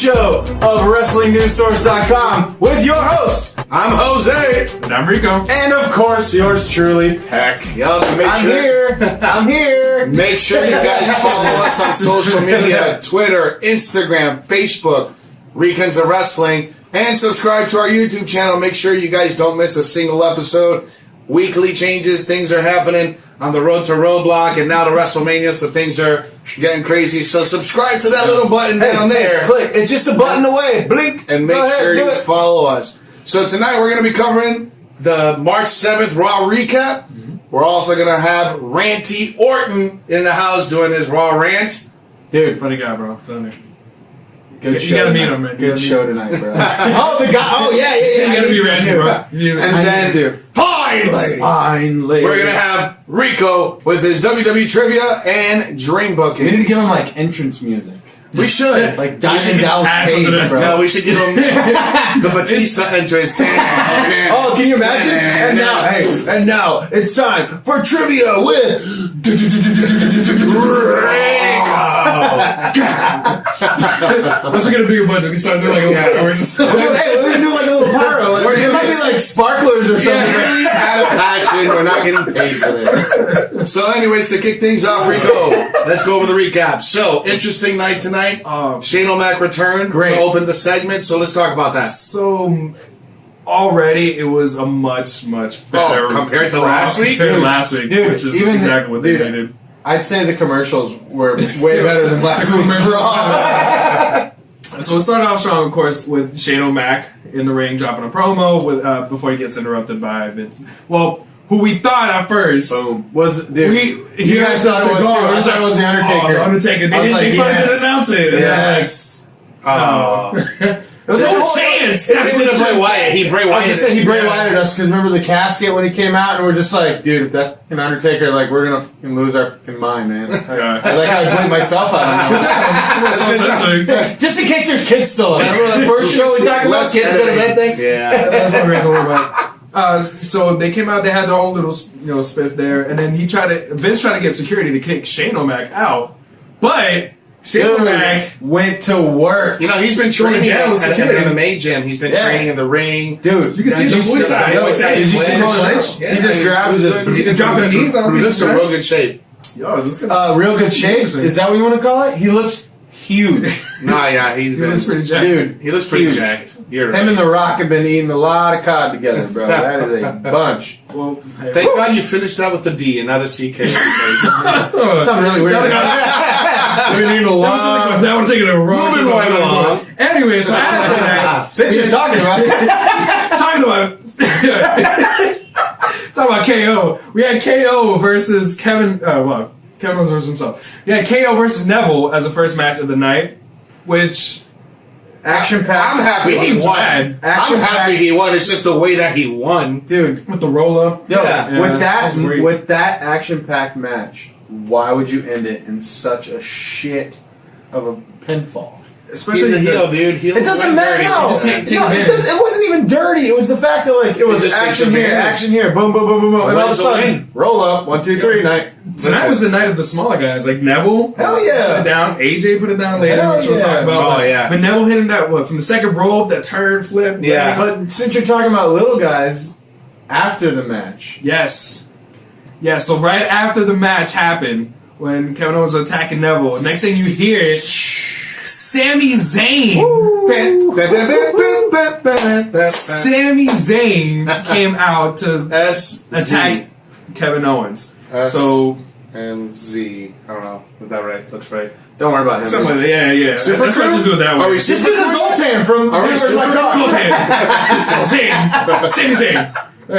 show of WrestlingNewsSource.com with your host. I'm Jose. And I'm Rico. And of course, yours truly, Heck. I'm here. Make sure you guys follow us on social media, Twitter, Instagram, Facebook, Ricans of Wrestling, and subscribe to our YouTube channel. Make sure you guys don't miss a single episode. Weekly changes, things are happening on the road to Roadblock and now to WrestleMania, so things are getting crazy. So subscribe to that little button down there. Click. It's just a button away. Blink. And make sure you follow us. So tonight we're going to be covering the March 7th Raw recap. We're also going to have Ranty Orton in the house doing his Raw rant. Dude, funny guy, bro. Tell me. Good show. You gotta meet him, man. Good show tonight, bro. Oh, the guy. Oh, yeah. You gotta be Ranty, bro. And then, finally, we're going to have Rico with his WWE trivia and dream booking. We need to give him, like, entrance music. We should. Like Diamond Dallas Page, bro. No, we should give him the Batista entrance. Oh, can you imagine? And now, it's time for trivia with Once we get a bigger budget, we start doing like a fireworks. Hey, we're going to do like a little pyro. It might be like sparklers or something. Out of passion, we're not getting paid for this. So anyways, to kick things off, Rico, let's go over the recap. So, interesting night tonight. Shane O'Mac returned to open the segment, so let's talk about that. So, already it was a much better compared to last week? Compared to last week, dude, which is exactly what they needed. I'd say the commercials were way better than last week's Raw. So it started off strong, of course, with Shane O'Mac in the ring dropping a promo with before he gets interrupted by Vince. Well, who we thought at first was you guys thought it was I thought it was the Undertaker. Oh, the Undertaker. They didn't announce it. Yes. It was a chance. Definitely Bray Wyatt. He Bray Wyatt. I just said he Bray Wyatt us because remember the casket when he came out and we're just like, dude, if that's an Undertaker, like we're gonna lose our mind, man. I blame myself out on that. Just in case there's kids still. Remember the first show we talked about kids with a bad thing? Yeah, that's what we're talking about. So they came out, they had their own little, spiff there, and then Vince tried to get security to kick Shane O'Mac out, but Shane O'Mac went to work. He's been training at an MMA gym. He's been training in the ring. Dude, you can see the Muay Thai. Did you see Lynch? He just grabbed He's dropping knees on him. He looks in real good shape. Yo, this is real good shape? Is that what you want to call it? He looks huge. He looks pretty jacked. Dude, he looks pretty jacked. Him and The Rock have been eating a lot of cod together, bro. That is a bunch. Well, thank God you finished that with a D and not a CK. Something really weird. We need a lot. That would take it a wrong. Moving right along. Anyway, so after that, since you're talking about talking about KO, we had KO versus Kevin. Kevin Owens versus himself. We had KO versus Neville as the first match of the night, which action-packed. I'm happy he won. I'm happy he won. It's just the way that he won, dude. With the roll-up. With that action-packed match. Why would you end it in such a shit of a pinfall? Especially he's a heel, dude. It doesn't matter. It wasn't even dirty. It was the fact that it was action here, boom, boom, boom, boom, boom, and all of a sudden, roll up, 1, 2, 3, night. Tonight was the night of the smaller guys, like Neville. Hell yeah, put it down. AJ put it down later. Hell yeah. We'll talk about yeah. But Neville hitting that from the second rope, that turn flip. Yeah, but since you're talking about little guys, after the match, yes. So right after the match happened, when Kevin Owens was attacking Neville, next thing you hear, Sami Zayn. Sami Zayn came out to attack Kevin Owens. And Z. I don't know. Is that right? Looks right. Don't worry about him. Something like that. Yeah. Super Let's just do it that way. Just do the Zoltan from Zoltan. Sami Zayn. So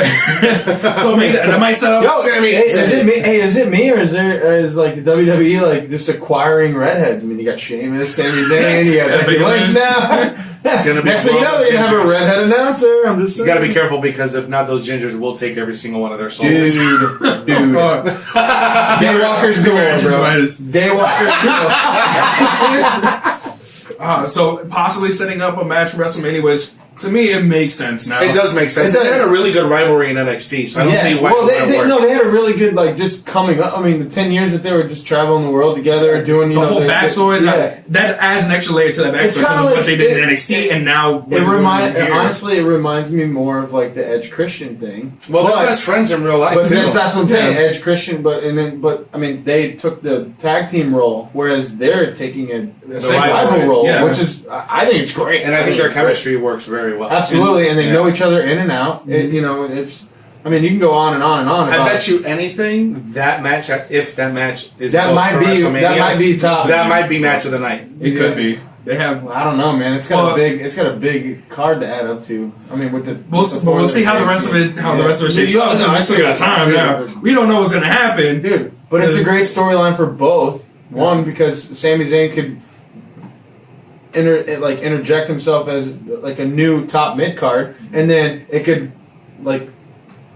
that might set up. Sammy, is it me, or is WWE just acquiring redheads? I mean, you got Sheamus, Sami Zayn, you got Becky Lynch now. Next thing you know, they're gonna have a redhead announcer. I'm just saying. You gotta be careful because if not, those gingers will take every single one of their souls. Dude. Daywalker's going, bro. Daywalker's going. So possibly setting up a match for WrestleMania, which To me, it makes sense now. It does make sense. They had a really good rivalry in NXT, so I don't see why. Well, they had a really good just coming up. I mean, the 10 years that they were just traveling the world together, doing the whole backstory. That adds an extra layer to that backstory because of what they did in NXT, and now honestly, it reminds me more of like the Edge Christian thing. Well, they're best friends in real life. But that's what I'm saying. Edge Christian, but I mean, they took the tag team role, whereas they're taking a rival role, which is I think it's great, and I think their chemistry works very well. Absolutely, and they know each other in and out. It's. I mean, you can go on and on and on. I bet you anything that match, if that match is that might be top. That might be match of the night. It could be. They have. I don't know, man. It's got a big card to add up to. I mean, with the we'll see how the rest of it shakes up. No, I still got time now. We don't know what's gonna happen, dude. But it's a great storyline for both. One, because Sami Zayn could interject himself as like a new top mid card, and then it could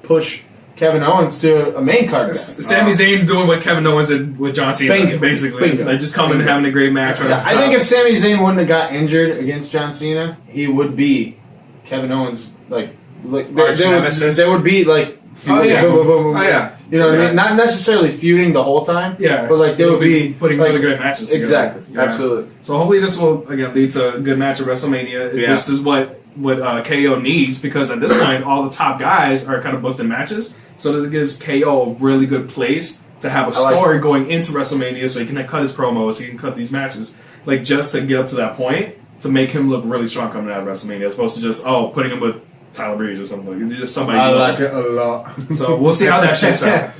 push Kevin Owens to a main card. Sami Zayn doing what Kevin Owens did with John Cena, basically. Like just coming and having a great match. I think if Sami Zayn wouldn't have got injured against John Cena, he would be Kevin Owens. There would be you know what I mean? Not necessarily feuding the whole time. Yeah. But they would be putting really great matches together. Exactly. Yeah. Absolutely. So hopefully this will again lead to a good match at WrestleMania. Yeah. This is what KO needs, because at this point all the top guys are kind of booked in matches. So this gives KO a really good place to have a story going into WrestleMania, so he can cut his promos, he can cut these matches, just to get up to that point to make him look really strong coming out of WrestleMania, as opposed to just putting him with Tyler Breeze or something. Just somebody. I like it a lot. So we'll see how that shapes out.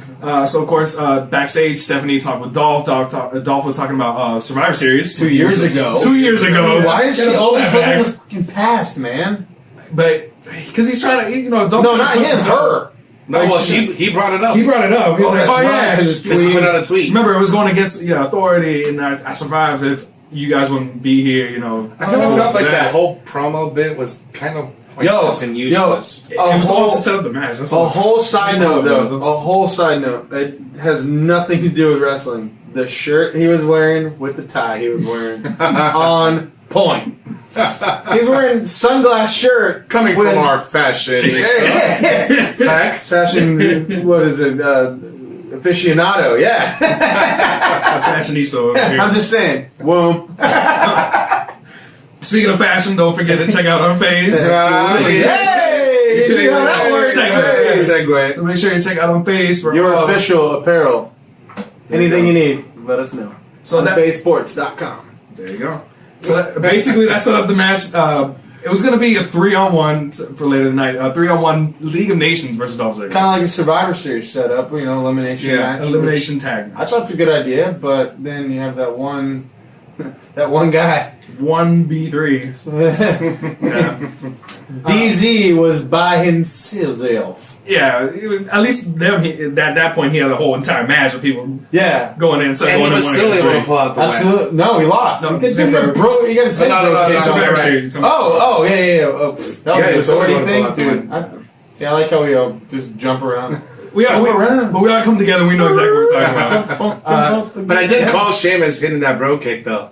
So of course, backstage, Stephanie talked with Dolph. Dolph was talking about Survivor Series 2 years ago. 2 years ago. Why is she always looking at the fucking past, man? But because he's trying to, Dolph. No, not him. Her. No, he brought it up. He brought it up. He's like, because he put out a tweet. Remember, it was going against authority, and I survived. If you guys wouldn't be here, I kind of felt like that whole promo bit was kind of pointless and useless. It was all to set up the match. A whole side note, though. A whole side note. It has nothing to do with wrestling. The shirt he was wearing with the tie he was wearing on point. He's wearing sunglass shirt coming from our fashion. Fashion. What is it? Aficionado. Yeah. Fashionista over here. I'm just saying. Whoa. Speaking of fashion, don't forget to check out our page. Hey! You see how that works? Segue. So make sure you check out on Face for your official apparel. Anything you need, let us know. So on facesports.com. There you go. So basically, that set up the match. It was going to be a 3-on-1 for later tonight. A 3-on-1 League of Nations versus Dolph Ziggler. Kind of like a Survivor Series setup, elimination match. Elimination tag match. I thought it's a good idea, but then you have that one guy. 1v3. DZ was by himself. Yeah, at least at that point he had a whole entire match with people. Going in. So and he was still able to pull out the win. Absolutely. No, he lost. No, you got his head broke. Oh, yeah. That was an authority thing, dude. I like how we all just jump around. We all come together. We know exactly what we're talking about. But I did call Sheamus hitting that bro kick, though.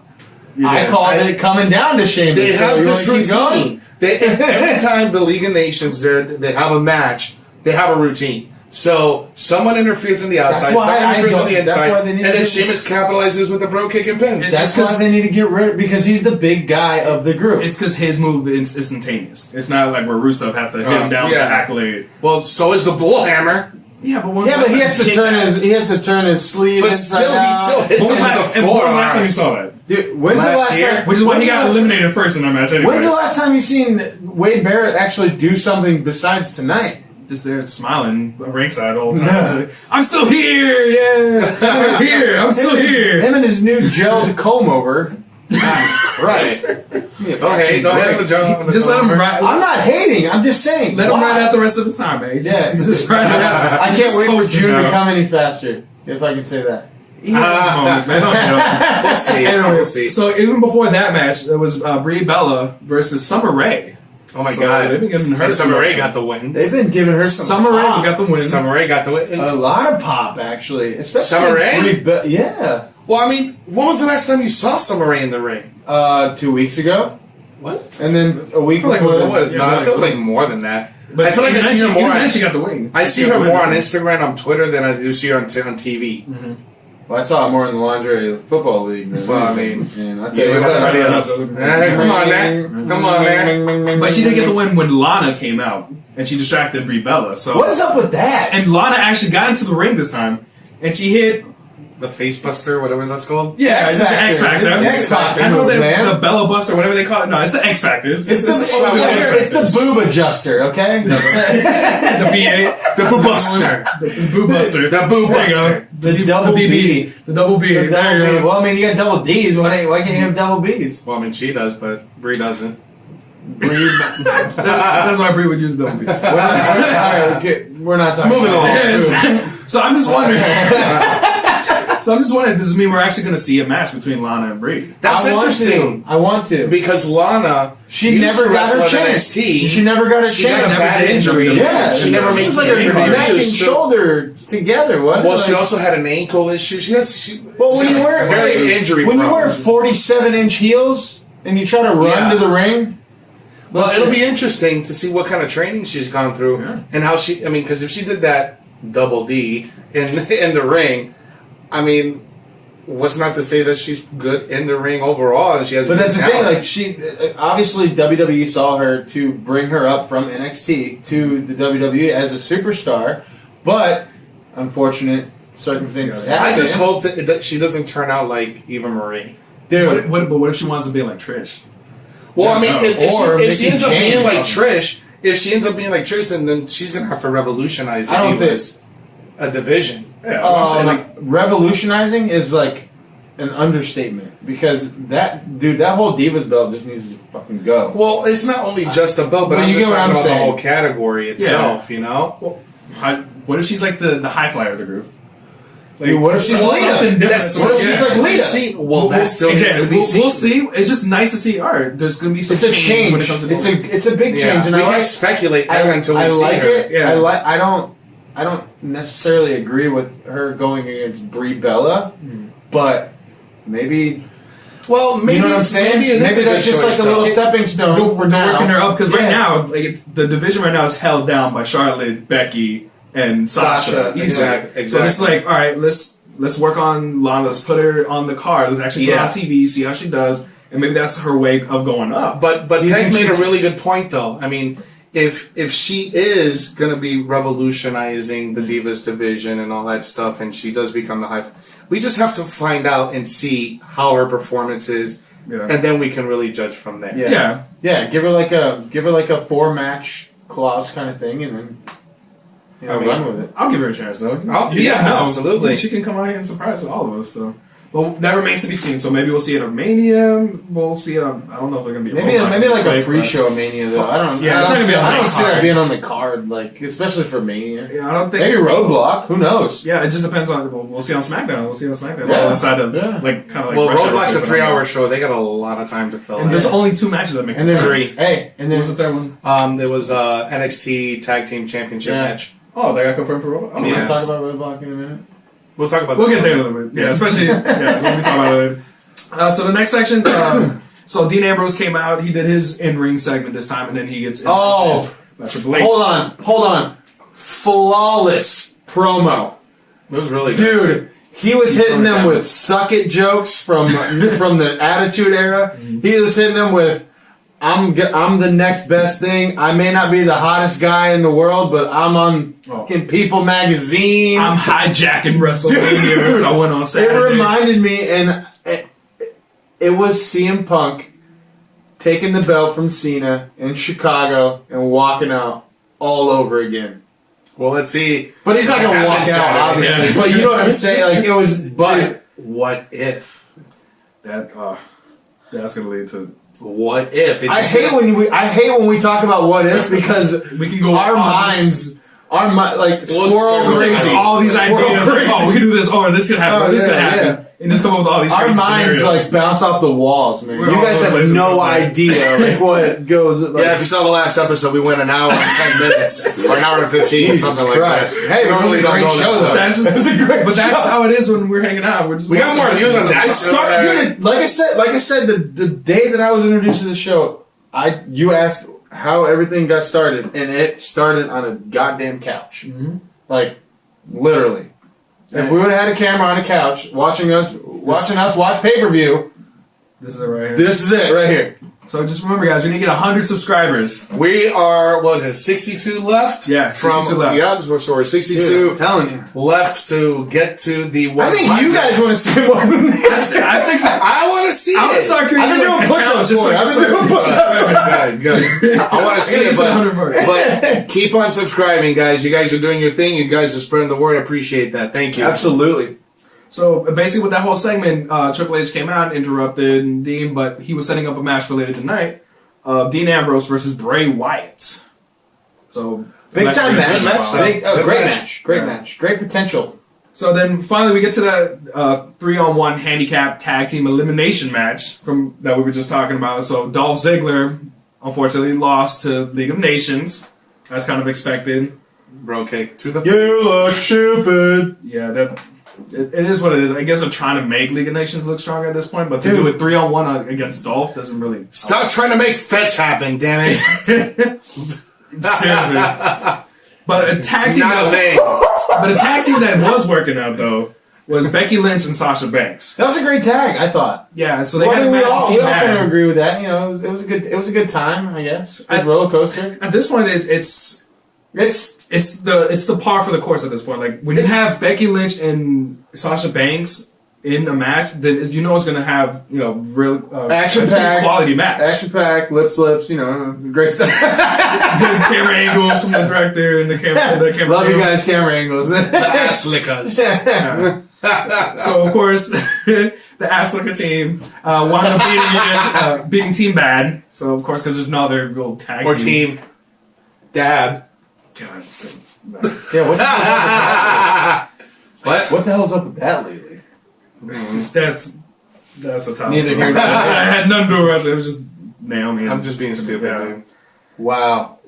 I called it coming down to Sheamus. They have this routine. Every time the League of Nations they have a match, they have a routine. So someone interferes on the outside, someone interferes on the inside, and then Sheamus capitalizes with the bro kick and pins. That's why they need to get rid of, because he's the big guy of the group. It's because his move is instantaneous. It's not like where Rusev has to hit him down with the accolade. Well, so is the bullhammer. Yeah, but he has to turn his sleeve. But still, he still hits him with the forearm. When was the last time you saw that? Dude, when's the last time? Which is why he got eliminated first in that match. Anyway. When's the last time you seen Wade Barrett actually do something besides tonight? Just there smiling ringside all the time. I'm still here, yeah. I'm still here. Him and his new gelled comb over. Right. Okay, don't hit the job. Just let him ride. I'm not hating. I'm just saying. Let him ride out the rest of the time, man. Just ride it out. I can't wait for June to come any faster, if I can say that. We'll see. So even before that match, there was Brie Bella versus Summer Rae. Oh my God! They've been giving her. Summer Rae got the win. They've been giving her some. Summer Rae got the win. Summer Rae got the win. A lot of pop, actually. Especially Summer Rae. Yeah. Well, I mean, when was the last time you saw Summer Rae in the ring? 2 weeks ago. What? And then a week before that. No, I feel like more than that. But I feel like I see her more. Then she got the wing. I see her more on Instagram, on Twitter than I do see her on TV. Mm-hmm. Well, I saw it more in the lingerie football league. Well, I mean, I'll tell you what else. Come on, man. Come on, man. But she did get the win when Lana came out, and she distracted Brie Bella. So what is up with that? And Lana actually got into the ring this time, and she hit the Face Buster, whatever that's called. Yeah, it's the X Factor. X Factor. I know the Bella Buster, whatever they call it. No, it's the X Factor. It's the boob adjuster, okay? The BA, the boob buster, the boob buster, the boob buster, the double B, the double B. The double B. Well, I mean, you got double D's. Why can't you have double B's? Well, I mean, she does, but Brie doesn't. That's why Brie would use double B. We're not talking. Moving along. So I'm just wondering. Does this mean we're actually going to see a match between Lana and Brie? That's interesting. I want to. Because Lana, she never got her chance. She never got her chance. She got a bad injury. Yeah. She never made her neck and shoulder together. What? Well, she also had an ankle issue. When you wear 47-inch heels and you try to run to the ring. Well, it'll be interesting to see what kind of training she's gone through and how she. I mean, because if she did that double D in the ring. I mean, what's not to say that she's good in the ring overall, and she has. But that's the thing. Like she, obviously, WWE saw her to bring her up from NXT to the WWE as a superstar, but unfortunate circumstances happen. I just hope that she doesn't turn out like Eva Marie. Dude, but what if she wants to be like Trish? Well, I mean, if she ends up being like Trish, then she's gonna have to revolutionize the Divas a division. Yeah, revolutionizing is like an understatement because that whole Divas belt just needs to fucking go. Well, it's not only just a belt, but I'm just talking about the whole category itself. You know, what if she's like the high flyer of the group? Like, what if she's Lita? She's like Lita. Well, that's still needs to be seen. We'll see. It's just nice to see. All right, there's going to be some change when it comes to it's a big change, and we can't speculate until we see her. It. Yeah. I don't necessarily agree with her going against Brie Bella, but maybe. Well, maybe you know what I'm saying. Maybe that's just like a little stepping stone. We're working her up because right now, like the division right now is held down by Charlotte, Becky, and Sasha. Exactly. So it's like, all right, let's work on Lana. Let's put her on the card. Let's actually put her on TV, see how she does, and maybe that's her way of going up. But Peg made a really good point, though. I mean. If she is going to be revolutionizing the Divas division and all that stuff, and she does become the high, we just have to find out and see how her performance is, and then we can really judge from there. Yeah. Give her like a 4-match clause kind of thing, and then run with it. I'll give her a chance though. Absolutely. She can come out here and surprise all of us. So. Well, that remains to be seen. So maybe we'll see it at Mania. We'll see it. I don't know if they're gonna be maybe like a pre-show Mania though. I don't. Yeah, I don't see that being on the card, like especially for Mania. Yeah, I don't think maybe Roadblock. Who knows? Yeah, it just depends on. We'll see on SmackDown. Yeah. Decide to Roadblock's a 3-hour show. They got a lot of time to fill. And there's only 2 matches that make. And there's 3. Hey, and there's the third one. There was NXT Tag Team Championship match. Oh, they got confirmed for Roadblock. Oh, we'll talk about Roadblock in a minute. We'll talk about that. We'll get there in a little bit. Yeah, especially we'll be talking about it later. So the next section, so Dean Ambrose came out. He did his in-ring segment this time, and then he gets hold on. Flawless promo. It was really good. Dude, he was hitting them with suck it jokes from the Attitude Era. He was hitting them with I'm the next best thing. I may not be the hottest guy in the world, but I'm on People magazine. I'm hijacking WrestleMania as I went on Saturday. It reminded me, and it was CM Punk taking the belt from Cena in Chicago and walking out all over again. Well, let's see. But he's not going to walk out, obviously. Yeah. But you know what I'm saying? Like, it was... But what if? That's going to lead to... What if? I hate when we talk about what if because we can go our minds swirl crazy. All these ideas. Like, we can do this. This could happen. This could happen. Yeah. And just come up with all these. Our minds scenarios. Bounce off the walls, man. You guys have no idea what goes. If you saw the last episode, we went an hour and 10 minutes, or an hour and 15, something like that. Hey, normally don't go show though. That's a great. But that's how it is when we're hanging out. We got more views on that. Like I said, the day that I was introduced to the show, you asked how everything got started, and it started on a goddamn couch. Mm-hmm. Like, literally. If we would have had a camera on a couch watching us watch pay-per-view, this is it right here. This is it right here. So just remember, guys, we need to get 100 subscribers. We are, what was it, 62 left? Yeah, 62 left. Yeah, so we're 62 Dude, I'm telling you. left to get to the 100. I think you guys want to see more than that. I think so. I want to see I'm it. I've been doing push-ups for it. I've been doing push-ups. Good. I want to see it, but keep on subscribing, guys. You guys are doing your thing. You guys are spreading the word. I appreciate that. Thank you. Absolutely. So basically, with that whole segment, Triple H came out, interrupted Dean, but he was setting up a match for later tonight. Dean Ambrose versus Bray Wyatt. So big time match. Great match. Great match. Great potential. So then finally we get to the 3-on-1 handicap tag team elimination match that we were just talking about. So Dolph Ziggler unfortunately lost to League of Nations. That's kind of expected. Bro kick to the You look stupid. Yeah, it is what it is. I guess I'm trying to make League of Nations look stronger at this point, but to do it 3-on-1 against Dolph doesn't really... Stop trying to make fetch happen, damn it. Seriously. But a tag team that was working out, though, was Becky Lynch and Sasha Banks. That was a great tag, I thought. Yeah, so they had a match. We all kind of agree with that. You know, it was a good time, I guess. Good roller coaster. At this point, it's the par for the course at this point. Like when you have Becky Lynch and Sasha Banks in a match, then it's going to have real action packed quality match. Action packed, lip slips, great stuff. Good camera angles from the director and the camera. Love you guys, camera angles. The ass lickers. Yeah. So of course the ass licker team wound up beating Team Bad. So of course because there's no other real tag or Team Dab. God. Yeah, what the hell's up with that lately? That's a tough. Neither here nor there. I had nothing to do with it. It was just Naomi. I'm just being stupid. Yeah. Wow.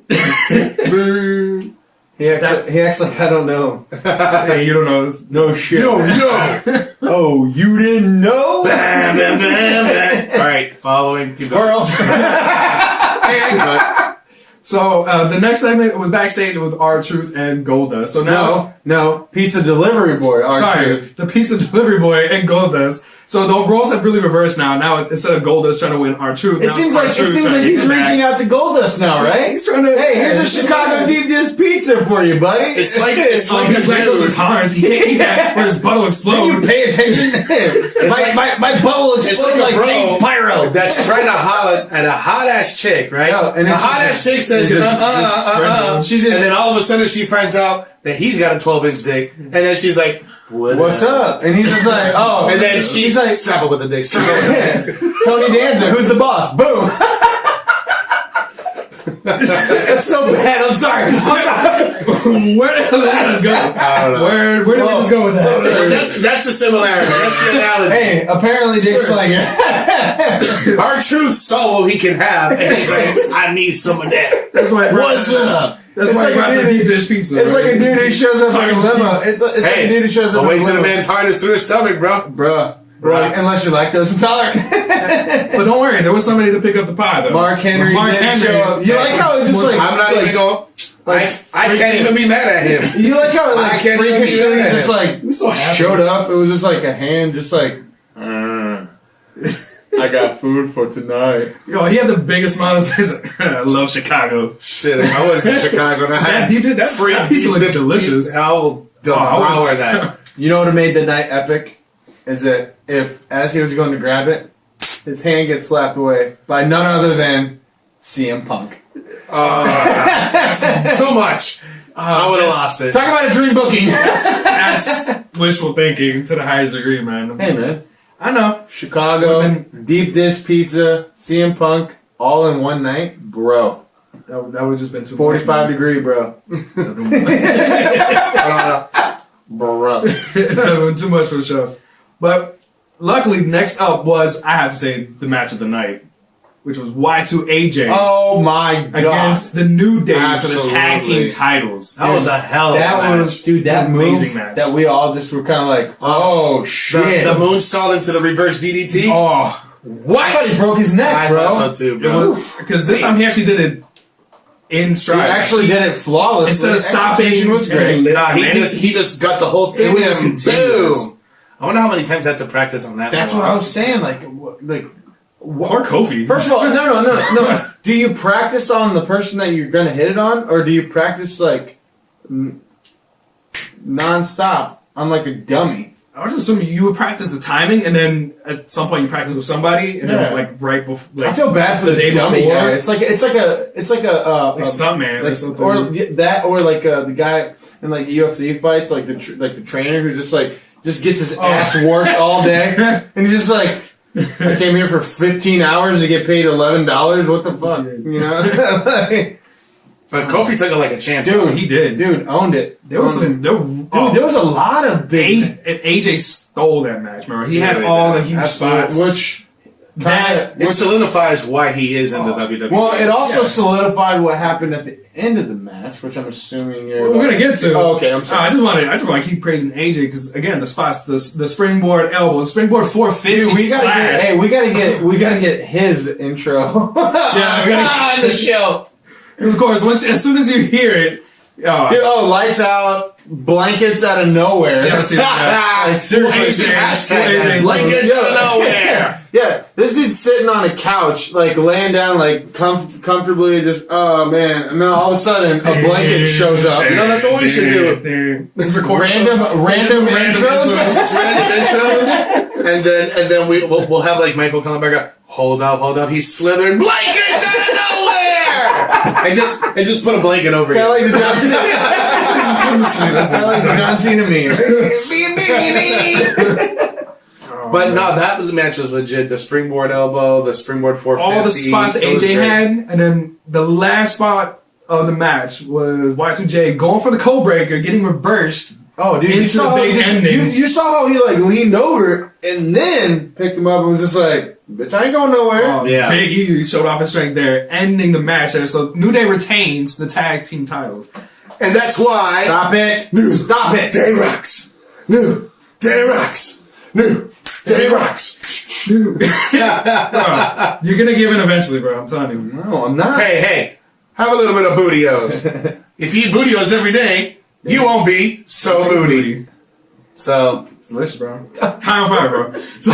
He acts like I don't know. Hey, you don't know this. No shit. No. Oh, you didn't know? Bam, bam, bam, bam. All right, following. Keep going. Or else. So the next segment was Backstage with R-Truth and Goldust. So now, no, Pizza Delivery Boy. R-Truth. The Pizza Delivery Boy and Goldust. So the roles have really reversed now. Now instead of Goldust trying to win R-Truth, it seems like he's reaching out to Goldust now, right? He's trying to. Hey, here's a Chicago deep dish pizza for you, buddy. It's like he's lactose intolerant. He can't eat that, or his butt will explode. Can you pay attention? my butt will explode like James Pyro. That's trying to holler at a hot ass chick, right? Yeah, and the hot ass chick says, and then all of a sudden she finds out that he's got a 12-inch dick, and then she's like, "What's up?" And he's just like, "Oh," and then she's like, "Snap it with a dick." Tony Danza, who's the boss? Boom. That's so bad. I'm sorry. Where the hell did this go? I don't know. Where did this go with that? That's the similarity. That's the analogy. Hey, apparently Dick's like R-Truth saw what he can have, and he's like, "I need some of that." That's why. What's up? That's why I brought the deep dish pizza. It's like a dude who shows up in a limo. It's like a dude who shows up in a limo. Wait till the man's heart is through his stomach, bro. Bruh. Unless you're lactose intolerant. But don't worry, there was somebody to pick up the pie, though. Mark Henry did show up. You like how it's just like... I'm not even going... I can't even be mad at him. You like how it like freakishly just like so showed up? It was just like a hand just like... I got food for tonight. Yo, he had the biggest smile on his face. I love Chicago. Shit, if I was in Chicago and I had that pizza looked delicious. I'll devour that. You know what made the night epic? Is that if, as he was going to grab it, his hand gets slapped away by none other than CM Punk. Too much. I would have lost it. Talk about a dream booking. That's wishful thinking to the highest degree, man. Hey, man. I know. Chicago, deep dish pizza, CM Punk, all in one night? Bro. That would have just been too 45 degree, bro. Bro. That would have been too much for the show. But luckily, next up was, I have to say, the match of the night, which was Y2AJ. Oh my god! Against the New Day Absolutely. for the tag team titles. That was a hell of a match. That amazing move match that we all just were kind of like, oh shit! The moonsault into the reverse DDT. Oh, What? I thought he broke his neck, bro. I thought so too, bro. Because this time he actually did it in stride. He actually did it flawlessly. Instead of stopping, Execution was great. Nah, he just got the whole thing. It was just And continuous. boom. I wonder how many times I had to practice on that. That's one. what I was saying. Like, Or Kofi. first of all, no. Do you practice on the person that you're gonna hit it on, or do you practice like nonstop on like a dummy? I was assuming you would practice the timing, and then at some point you practice with somebody, and then like right before. Like, I feel bad for the day dummy before. guy. It's like a stuntman or like, something. or that, or like the guy in like UFC fights, like the trainer who just gets his ass worked all day, and he's just like, I came here for 15 hours to get paid $11. What the fuck, you know? But Kofi took it like a champ. Dude, he did. Dude, owned it. There was some. There was a lot of big. AJ stole that match. Remember, he had really all did. the huge spots. Which It solidifies why he is in the WWE. Well, it also solidified what happened at the end of the match, which I'm assuming you're. We're gonna get to. Oh, okay, I'm sorry. I just want to keep praising AJ because again, the spots, the springboard elbow, the springboard 450 Dude, we gotta splash. we gotta get his intro. Yeah, we gotta on the show. And of course, as soon as you hear it, lights out, blankets out of nowhere. Yeah, see that. Like, seriously, Hashtag blankets out of nowhere. Yeah, this dude's sitting on a couch, like laying down, like comfortably, just and then all of a sudden a blanket shows up. You know, that's what we should do. Let's record Random intros. and then we'll have like Michael coming back up. Hold up. He's slithered blankets out of nowhere. and just put a blanket over Kind of you. like the John Cena. That's kind of like the John Cena meme. But no, that match was legit. The springboard elbow, the springboard 450. all the spots AJ had, and then the last spot of the match was Y2J going for the code breaker, getting reversed. Oh, dude, Into the big ending. You saw how he like leaned over and then picked him up and was just like, "Bitch, I ain't going nowhere." Yeah. Big E showed off his strength there, ending the match there. So New Day retains the tag team titles. And that's why. Stop it! Stop it! Day rocks. New Day rocks. New Day rocks. Bro, you're gonna give in eventually, bro. I'm telling you. No, I'm not. Hey, have a little bit of bootios. If you eat bootios every day, you won't be so booty. So It's delicious, bro. High on fire, bro. So,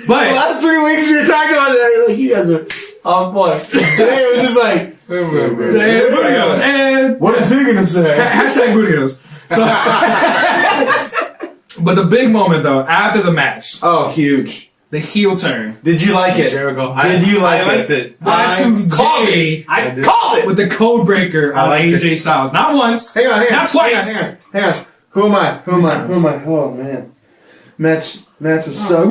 but the last 3 weeks we were talking about that, like, you guys are on point. Today it was just like, Bootios. And what is he gonna say? hashtag Bootios. So, but the big moment though, after the match, Oh, huge. the heel turn. Did you like it? Jericho. Did you like I liked it. Y2J I called it! with the code breaker on liked AJ Styles. Not once. Hang on. Not twice. Hang on. Who am I? Oh, man. Match was so...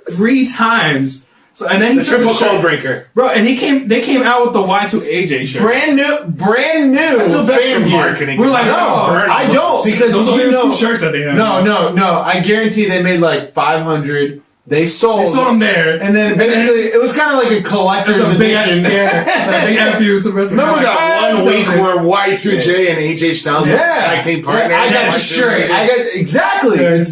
3 times. So and then he The took triple the shirt- code breaker. Bro, and they came out with the Y2AJ shirt. Brand new. I feel bad fan for gear. marketing. We're like, No, I don't, because those are you the know... 2 shirts that they have. No. I guarantee they made like 500. They sold them there. And then basically, it was kind of like a collector's There's a big edition. a big F you to the rest of the Remember that one week where where Y2J and AJ Styles were tag team partners? I got a shirt. Exactly. It's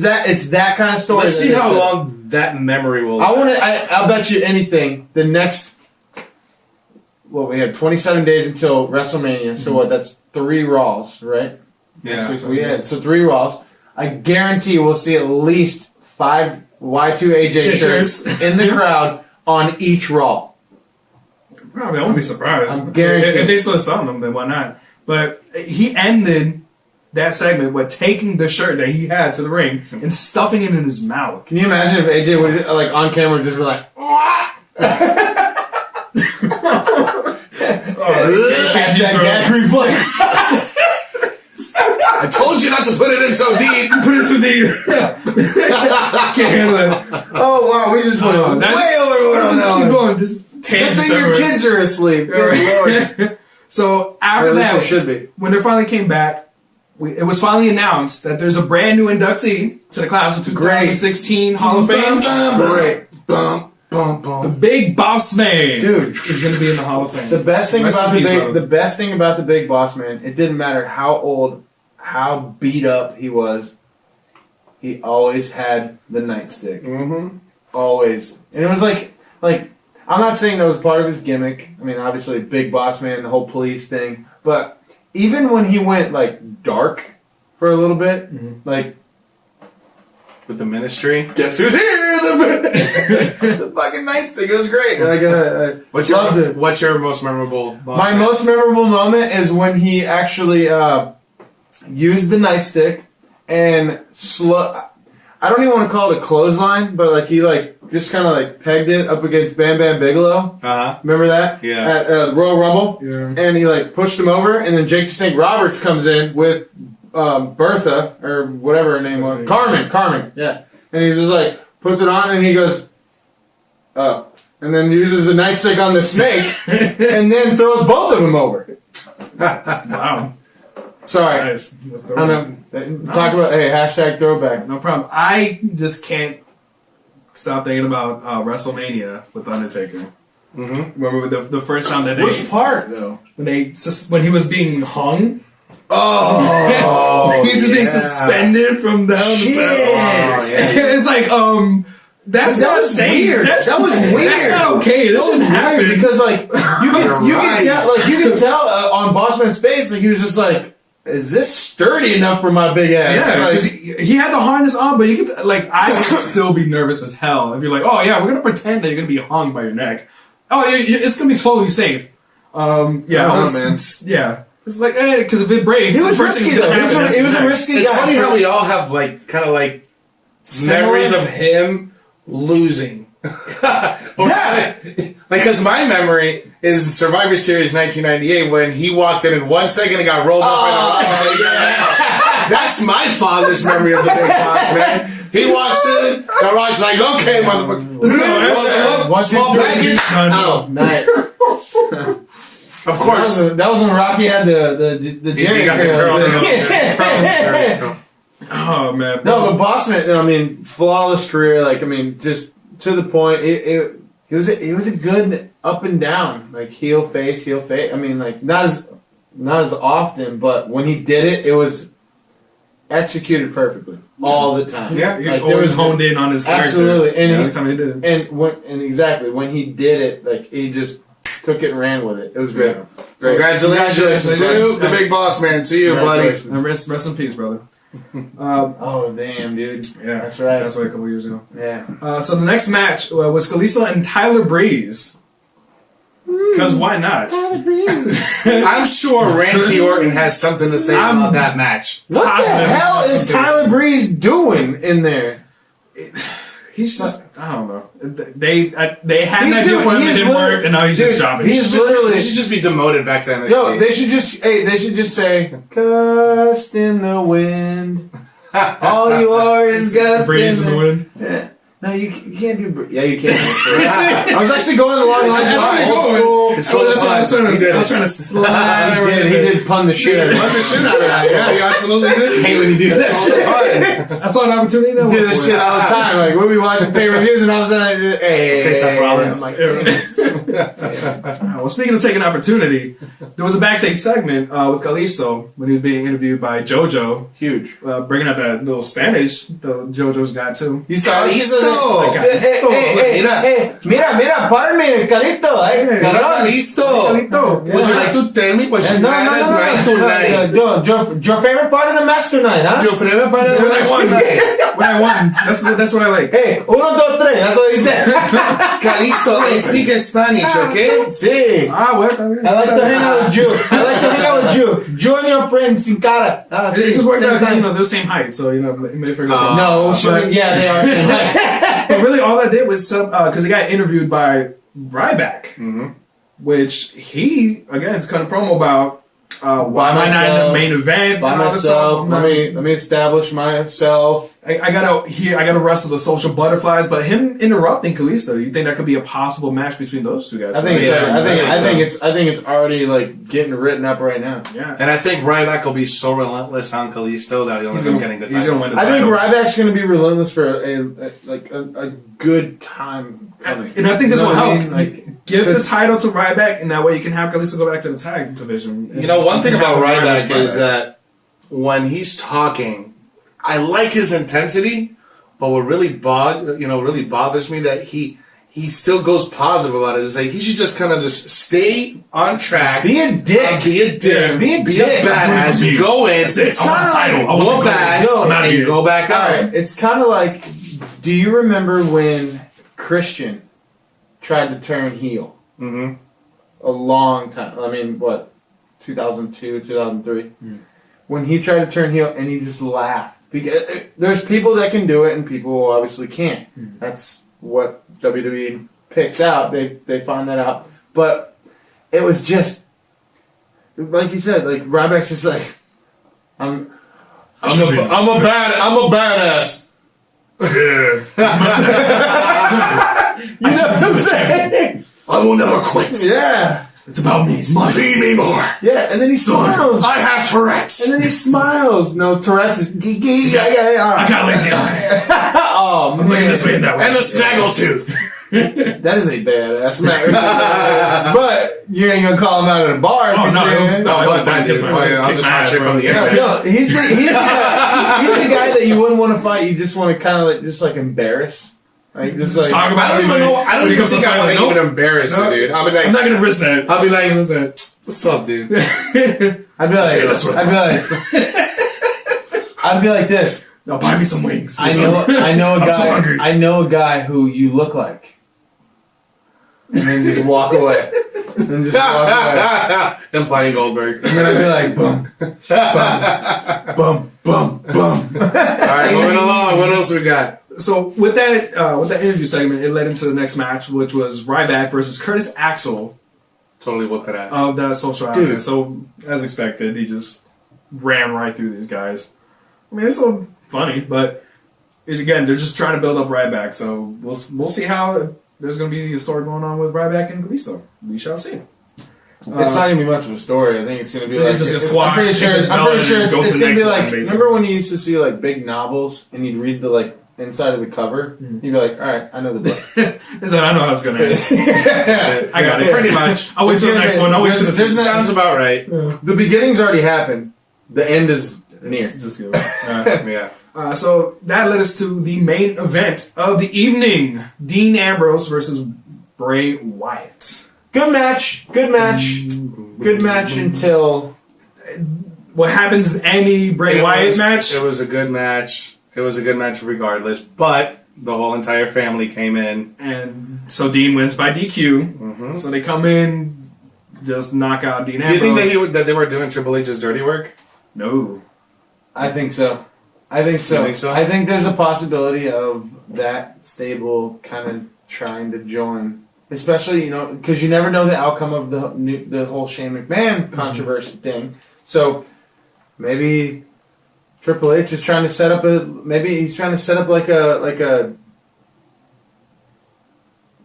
that kind of story. Let's see how long that memory will last. I'll bet you anything. The next, we have 27 days until WrestleMania. So that's 3 Raws, right? Yeah. So 3 Raws. I guarantee we'll see at least 5 Y2AJ shirts in the crowd on each Raw. Bro, I wouldn't be surprised. I'm guaranteed. If they still selling them, then why not? But he ended that segment with taking the shirt that he had to the ring and stuffing it in his mouth. Can you imagine if AJ would, like, on camera would just be like, gag reflex. I told you not to put it in so deep. Put it too deep. Can't handle it. Oh, wow, we just went way over. Just keep going. Just Good tangents thing your everywhere. kids are asleep. Good Lord. So after Or at least that, they should be. when they finally came back, it was finally announced that there's a brand new inductee to the class of 2016 Hall of Fame. Great. The Big Boss Man, Dude. is going to be in the Hall of Fame. The best thing Rest about in peace, brother. the best thing about the Big Boss Man, it didn't matter how old, how beat up he was. he always had the nightstick. Mm-hmm. Always. And it was like, I'm not saying that was part of his gimmick. I mean, obviously, Big Boss Man, the whole police thing. But even when he went, like, dark for a little bit, like... With the ministry? Guess who's here? The fucking nightstick. It was great. Like, loved it. What's your most memorable boss My man? most memorable moment is when he actually used the nightstick and I don't even want to call it a clothesline, but like he like just kind of like pegged it up against Bam Bam Bigelow. Remember that? Yeah. At Royal Rumble. Yeah. And he like pushed him over, and then Jake the Snake Roberts comes in with Bertha or whatever her name was. Carmen. Yeah. And he just like puts it on, and he goes up, and then uses the nightstick on the snake, and then throws both of them over. Wow. Sorry. Nice. Talk about, hashtag throwback. No problem. I just can't stop thinking about WrestleMania with Undertaker. Mm-hmm. Remember the first time that Which part, though? when he was being hung? Oh! He was just being suspended from down the side. It's like, that's not safe. Weird. That was weird. That's not okay. This shouldn't happen. Because, like, you can tell on Bossman's face, like, he was just like, is this sturdy enough for my big ass? Yeah, like, because he had the harness on, but you could, like, I would still be nervous as hell if you're like, oh yeah, we're gonna pretend that you're gonna be hung by your neck. Oh, it's gonna be totally safe. man. Yeah. It's like, because if it breaks, it was risky though. It was a risky. It's funny how we all have like kind of like memories of him losing. Yeah. Because my memory is Survivor Series 1998 when he walked in 1 second and got rolled up. That's my fondest memory of the Big Boss, man. He walks in, the Rock's like, okay, motherfucker. Small package. Oh, nice. Of course. That was when Rocky had the He got the curl. Oh man. No, but Bossman, I mean, flawless career. Like, I mean, just to the point. It was a good up and down, like heel face. I mean, like not as often, but when he did it, it was executed perfectly all the time. Yeah, like there was honed in on his character. Absolutely, and every time he did it. And exactly when he did it, like he just took it and ran with it. It was great. Yeah. Congratulations to the Big Boss Man, to you, buddy. And rest in peace, brother. Oh damn, dude! Yeah, that's right. That's right. A couple years ago. Yeah. So the next match was Kalisto and Tyler Breeze. Because why not? Tyler Breeze. I'm sure Randy Orton has something to say about that match. What the hell is Tyler Breeze doing in there? He's just, I don't know. They had an idea for him, it didn't work, and now he's just shopping. He should just be demoted back to NXT. Yo, they should just say, gust in the wind. All you are is gust Breeze in the wind. Yeah. No, you can't do. Yeah, you can. I was actually going along the lines of old school. It's called I was trying to slide. He did pun the shit out of it. Pun the shit out of that. Yeah, you absolutely did. I hate when you do that shit. I saw an opportunity. I do this shit all the time. Like when we watch pay-per-views, and all of a sudden, hey, Seth Rollins. I'm like, well, speaking of taking opportunity, there was a backstage segment with Kalisto when he was being interviewed by JoJo. Huge. Bringing out that little Spanish JoJo's got too. You saw Kalisto. Mira, párame, Calixto. Kalisto. Would you like to tell me what you had tonight? Your favorite part of the match tonight, huh? Your favorite part of the match tonight. When I won. That's what I like. Hey, 1, 2, 3. That's what he said. Kalisto, I speak Spanish, okay? Sí. Well, I like to hang out with you. You and your friends sin cara. It just worked out because, they're the same height, so, it may figure out. No, yeah, they are same height. But really, all that did was because he got interviewed by Ryback, which he again is kind of promo about why am I not in the main event by myself. Let me establish myself. I gotta wrestle the social butterflies, but him interrupting Kalisto, you think that could be a possible match between those two guys? I think it's already like getting written up right now. Yeah, and I think Ryback will be so relentless on Kalisto that he'll end up getting the title. He's gonna win the title. I think Ryback's going to be relentless for a good time coming. And I think this will help. Like, give the title to Ryback, and that way you can have Kalisto go back to the tag division. One thing about Ryback is that when he's talking, I like his intensity, but what really bothers me that he still goes positive about it. It's like he should just kind of just stay on track. Be a dick. Be a dick. Be a badass. Go in. It's kind of Go back. And go back out. Right. It's kind of like, do you remember when Christian tried to turn heel? Mm-hmm. A long time. I mean, what? 2002, 2003? Mm. When he tried to turn heel and he just laughed. Because there's people that can do it and people who obviously can't. Mm. That's what WWE picks out. They find that out. But it was just, like you said, like Ryback's just like, I'm a badass. Yeah. You know what I'm saying? I will never quit. Yeah. It's about me. It's my feed me more. Yeah, and then he smiles. I have Tourette's. And then he smiles. No, Tourette's is... I got lazy eye. Oh, man. This way and that way. And the snaggletooth. That is a badass man. But you ain't gonna call him out at a bar. Oh, no, fuck that, dude. I'll just talk shit from the internet. No, he's the guy that you wouldn't want to fight. You just want to kind of like embarrass. Like, just like, talk about I don't even think I want to even embarrass you, dude. I'll be like, I'm not gonna risk that. I'll be like, what's up, dude? I'd be like this. No, buy me some wings. I know a guy who you look like. And then just walk away. Then playing Goldberg. And then I'd be like, bum, bum, bum, bum, bum. Alright, moving along. What else we got? So with that interview segment, it led into the next match, which was Ryback versus Curtis Axel. Totally whooped that ass. Of that social outfit. So, as expected, he just ran right through these guys. I mean, it's so funny, but they're just trying to build up Ryback. So we'll see how there's going to be a story going on with Ryback and Kalisto. We shall see. It's not going to be much of a story. I think it's going to be like... Just a squash. I'm pretty sure it's going to be like... Basically. Remember when you used to see like big novels and you'd read the like inside of the cover? Mm-hmm. You'd be like, all right, I know the book. I know how it's going to end. I got it. Pretty much. I'll wait till the next one. I'll wait till the sounds about right. The beginning's already happened. The end is near. Just good. Yeah. So that led us to the main event of the evening. Dean Ambrose versus Bray Wyatt. Good match until... What happens in any Bray Wyatt match? It was a good match. It was a good match regardless, but the whole entire family came in. And so Dean wins by DQ. Mm-hmm. So they come in, just knock out Dean Ambrose. Do you think that they were doing Triple H's dirty work? No. I think so. I think there's a possibility of that stable kind of trying to join. Especially, because you never know the outcome of the whole Shane McMahon controversy thing. So maybe Triple H is trying to set up like a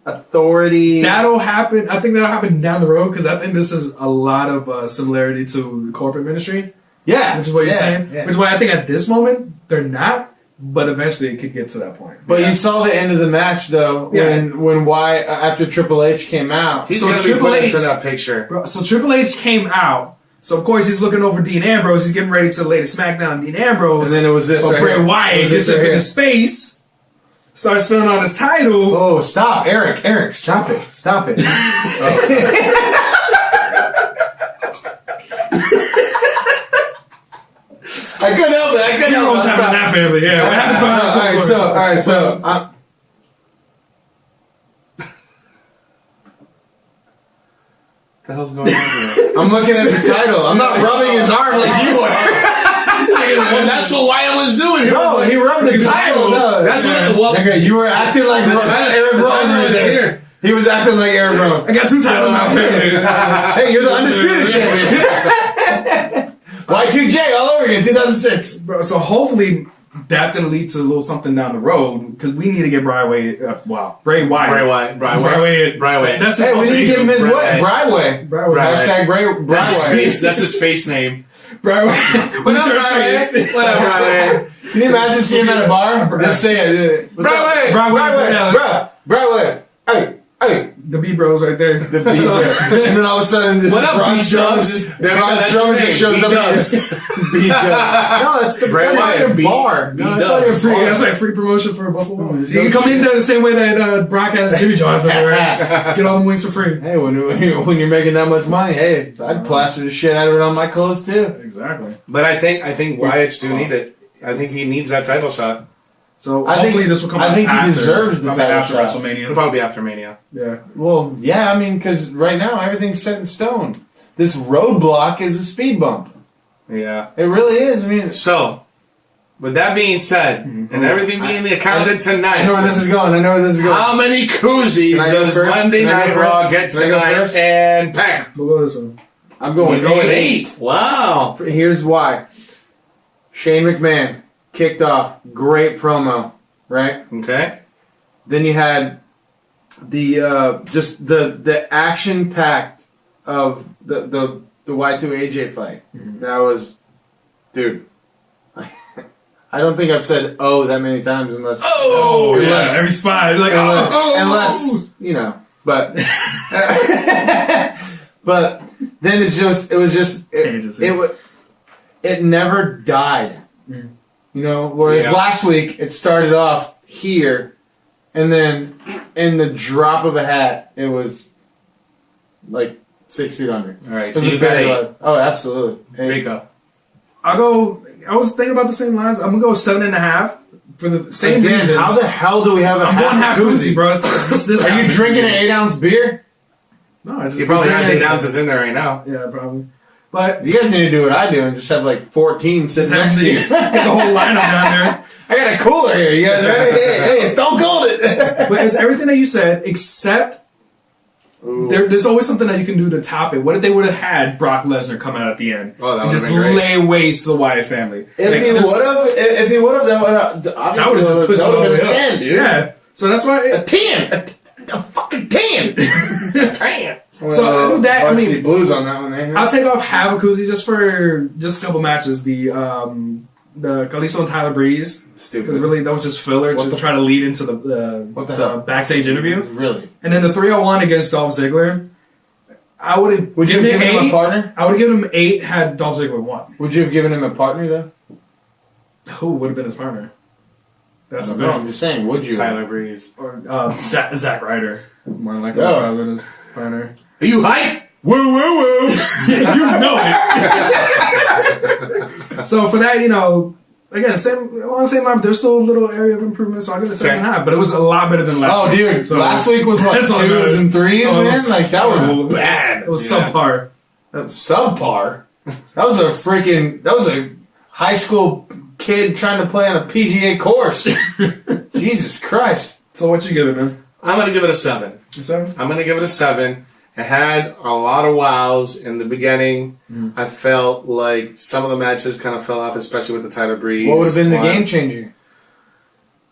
authority. That'll happen. I think that'll happen down the road because I think this is a lot of similarity to the corporate ministry. Yeah, which is what you're saying. Yeah. Which is why I think at this moment they're not. But eventually it could get to that point. But you saw the end of the match, though, when Wyatt, after Triple H came out. He's going to be put into that picture. So Triple H came out. So, of course, he's looking over Dean Ambrose. He's getting ready to lay the smackdown on Dean Ambrose. And then it was this. But Bray Wyatt gets up in his face, starts filling on his title. Oh, stop. Erich, stop it. Stop it. I couldn't help it. What's happening in that family? Yeah. All right. So. What the hell's going on here? I'm looking at the title. I'm not rubbing his arm like you are. Well, that's what Wyatt was doing. He rubbed the title. That's what. You were acting like Eric Rowan. He was acting like Eric Rowan. I got two titles now. Hey, you're the undisputed champion. Y2J all over again, 2006. Bro, so hopefully that's going to lead to a little something down the road because we need to get Bray Wyatt. Bray Wyatt. That's we need to give him his way. Bryway. Hashtag Bryway. That's his face name. Bryway. What up, Bryway? Can you imagine seeing him at a bar? Just say it. Bryway. Bryway. Hey. Hey, The B Bros right there. the B, and then all of a sudden, this What up, Braun B-Dubs? Strowman just shows up. B-Dubs. No, that's the Bray Wyatt, bar. No, that's like free promotion for Buffalo. You can come in there the same way that Brock has Jimmy John's over there. Get all the wings for free. Hey, when you're making that much money, hey, I'd plaster the shit out of it on my clothes too. Exactly. But I think Wyatt's do need it. I think he needs that title shot. So I hopefully think this will come. I think after, he deserves the probably title after shot. WrestleMania. It'll probably be after Mania. Yeah. Well, yeah, I mean, because right now everything's set in stone. This roadblock is a speed bump. Yeah. It really is. I mean, So, with that being said, and everything being accounted tonight, I know where this is going. how many koozies Can I go does first? Monday Can I go Night Raw first? get Can I go tonight? first? And Pack. We'll go this one. I'm going We're going 8. 8. Wow. Here's why. Shane McMahon kicked off. Great promo, right? Okay. Then you had the just the action packed of the Y2AJ fight. That was, dude. I don't think I've said "oh" that many times unless Every spot. Like, unless you know, but but then it never died. You know, whereas last week it started off here, and then in the drop of a hat, it was like 6 feet under. All right. It So was you a got big 8. love. Oh, absolutely. Rico. I was thinking about the same lines. I'm gonna go 7.5 for the same Again, reasons. how the hell do we have a I'm going half koozie, bro. It's this Are you half drinking an koozie. 8-ounce beer? No, I just He probably has 8 drinking- ounces in there right now. Yeah, probably. But You guys need to do what I do and just have like 14 sitting just next to you. get the whole lineup down there. I got a cooler here. You guys ready? Hey, it's Stone Cold it. But it's everything that you said, except there's always something that you can do to top it. What if they would have had Brock Lesnar come out at the end Oh, that and would've just been great. lay waste to the Wyatt family? If he would have, that would have that would have just pushed it all the way been up. 10, dude. Yeah. So that's why. A 10. A fucking 10. 10. So I do that. I mean, Varsity Blues on that one, eh? I'll take off half a koozie just for just a couple matches. The Kalisto and Tyler Breeze. Stupid. Because really, that was just filler to try to lead into What the hell? backstage interview. Really? And then the 301 against Dolph Ziggler. I would have Would you have given him a partner? I would have given him 8 had Dolph Ziggler won. Would you have given him a partner, though? Who would have been his partner? That's the No, I'm thing. just saying, would you? Tyler Breeze. Or Zack Ryder. More than likely, Oh. probably his partner. Are you hype? Woo, woo, woo. You know it. So for that, again, along the same line, there's still a little area of improvement. So I'll give it 7.5. But it was a lot better than last. Oh, week. dude. So Last week was like that's all 2s good. and 3s, Oh, it man. was- Like, that was bad. It was Yeah. subpar. That was subpar. That was a high school kid trying to play on a PGA course. Jesus Christ. So what you give it, man? I'm going to give it a 7. 7? I'm going to give it a 7. It had a lot of wows in the beginning. I felt like some of the matches kind of fell off, especially with the Tyler Breeze. What would have been the one. game changer?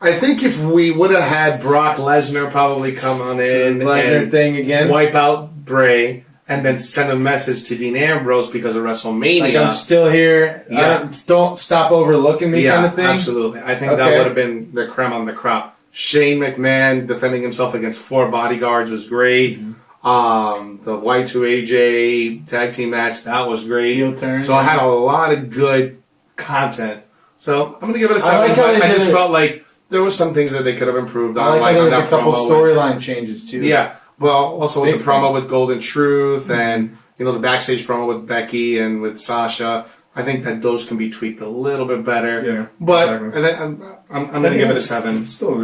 I think if we would have had Brock Lesnar probably come on in Lesnar and thing again? wipe out Bray and then send a message to Dean Ambrose because of WrestleMania. Like, I'm still here. Yeah. Don't stop overlooking me kind of thing? Absolutely. I think that Okay. would have been the creme on the crop. Shane McMahon defending himself against 4 bodyguards was great. The Y2AJ tag team match, that was great. Heel turn. So I had a lot of good content. So I'm going to give it a 7. like how but they I just did it. felt like there were some things that they could have improved I on. like how there on was a that couple promo storyline changes, too. Yeah. Well, also with Big the promo time. with Golden Truth and, the backstage promo with Becky and with Sasha. I think that those can be tweaked a little bit better. Yeah, But exactly. I'm going to give it a 7. It was still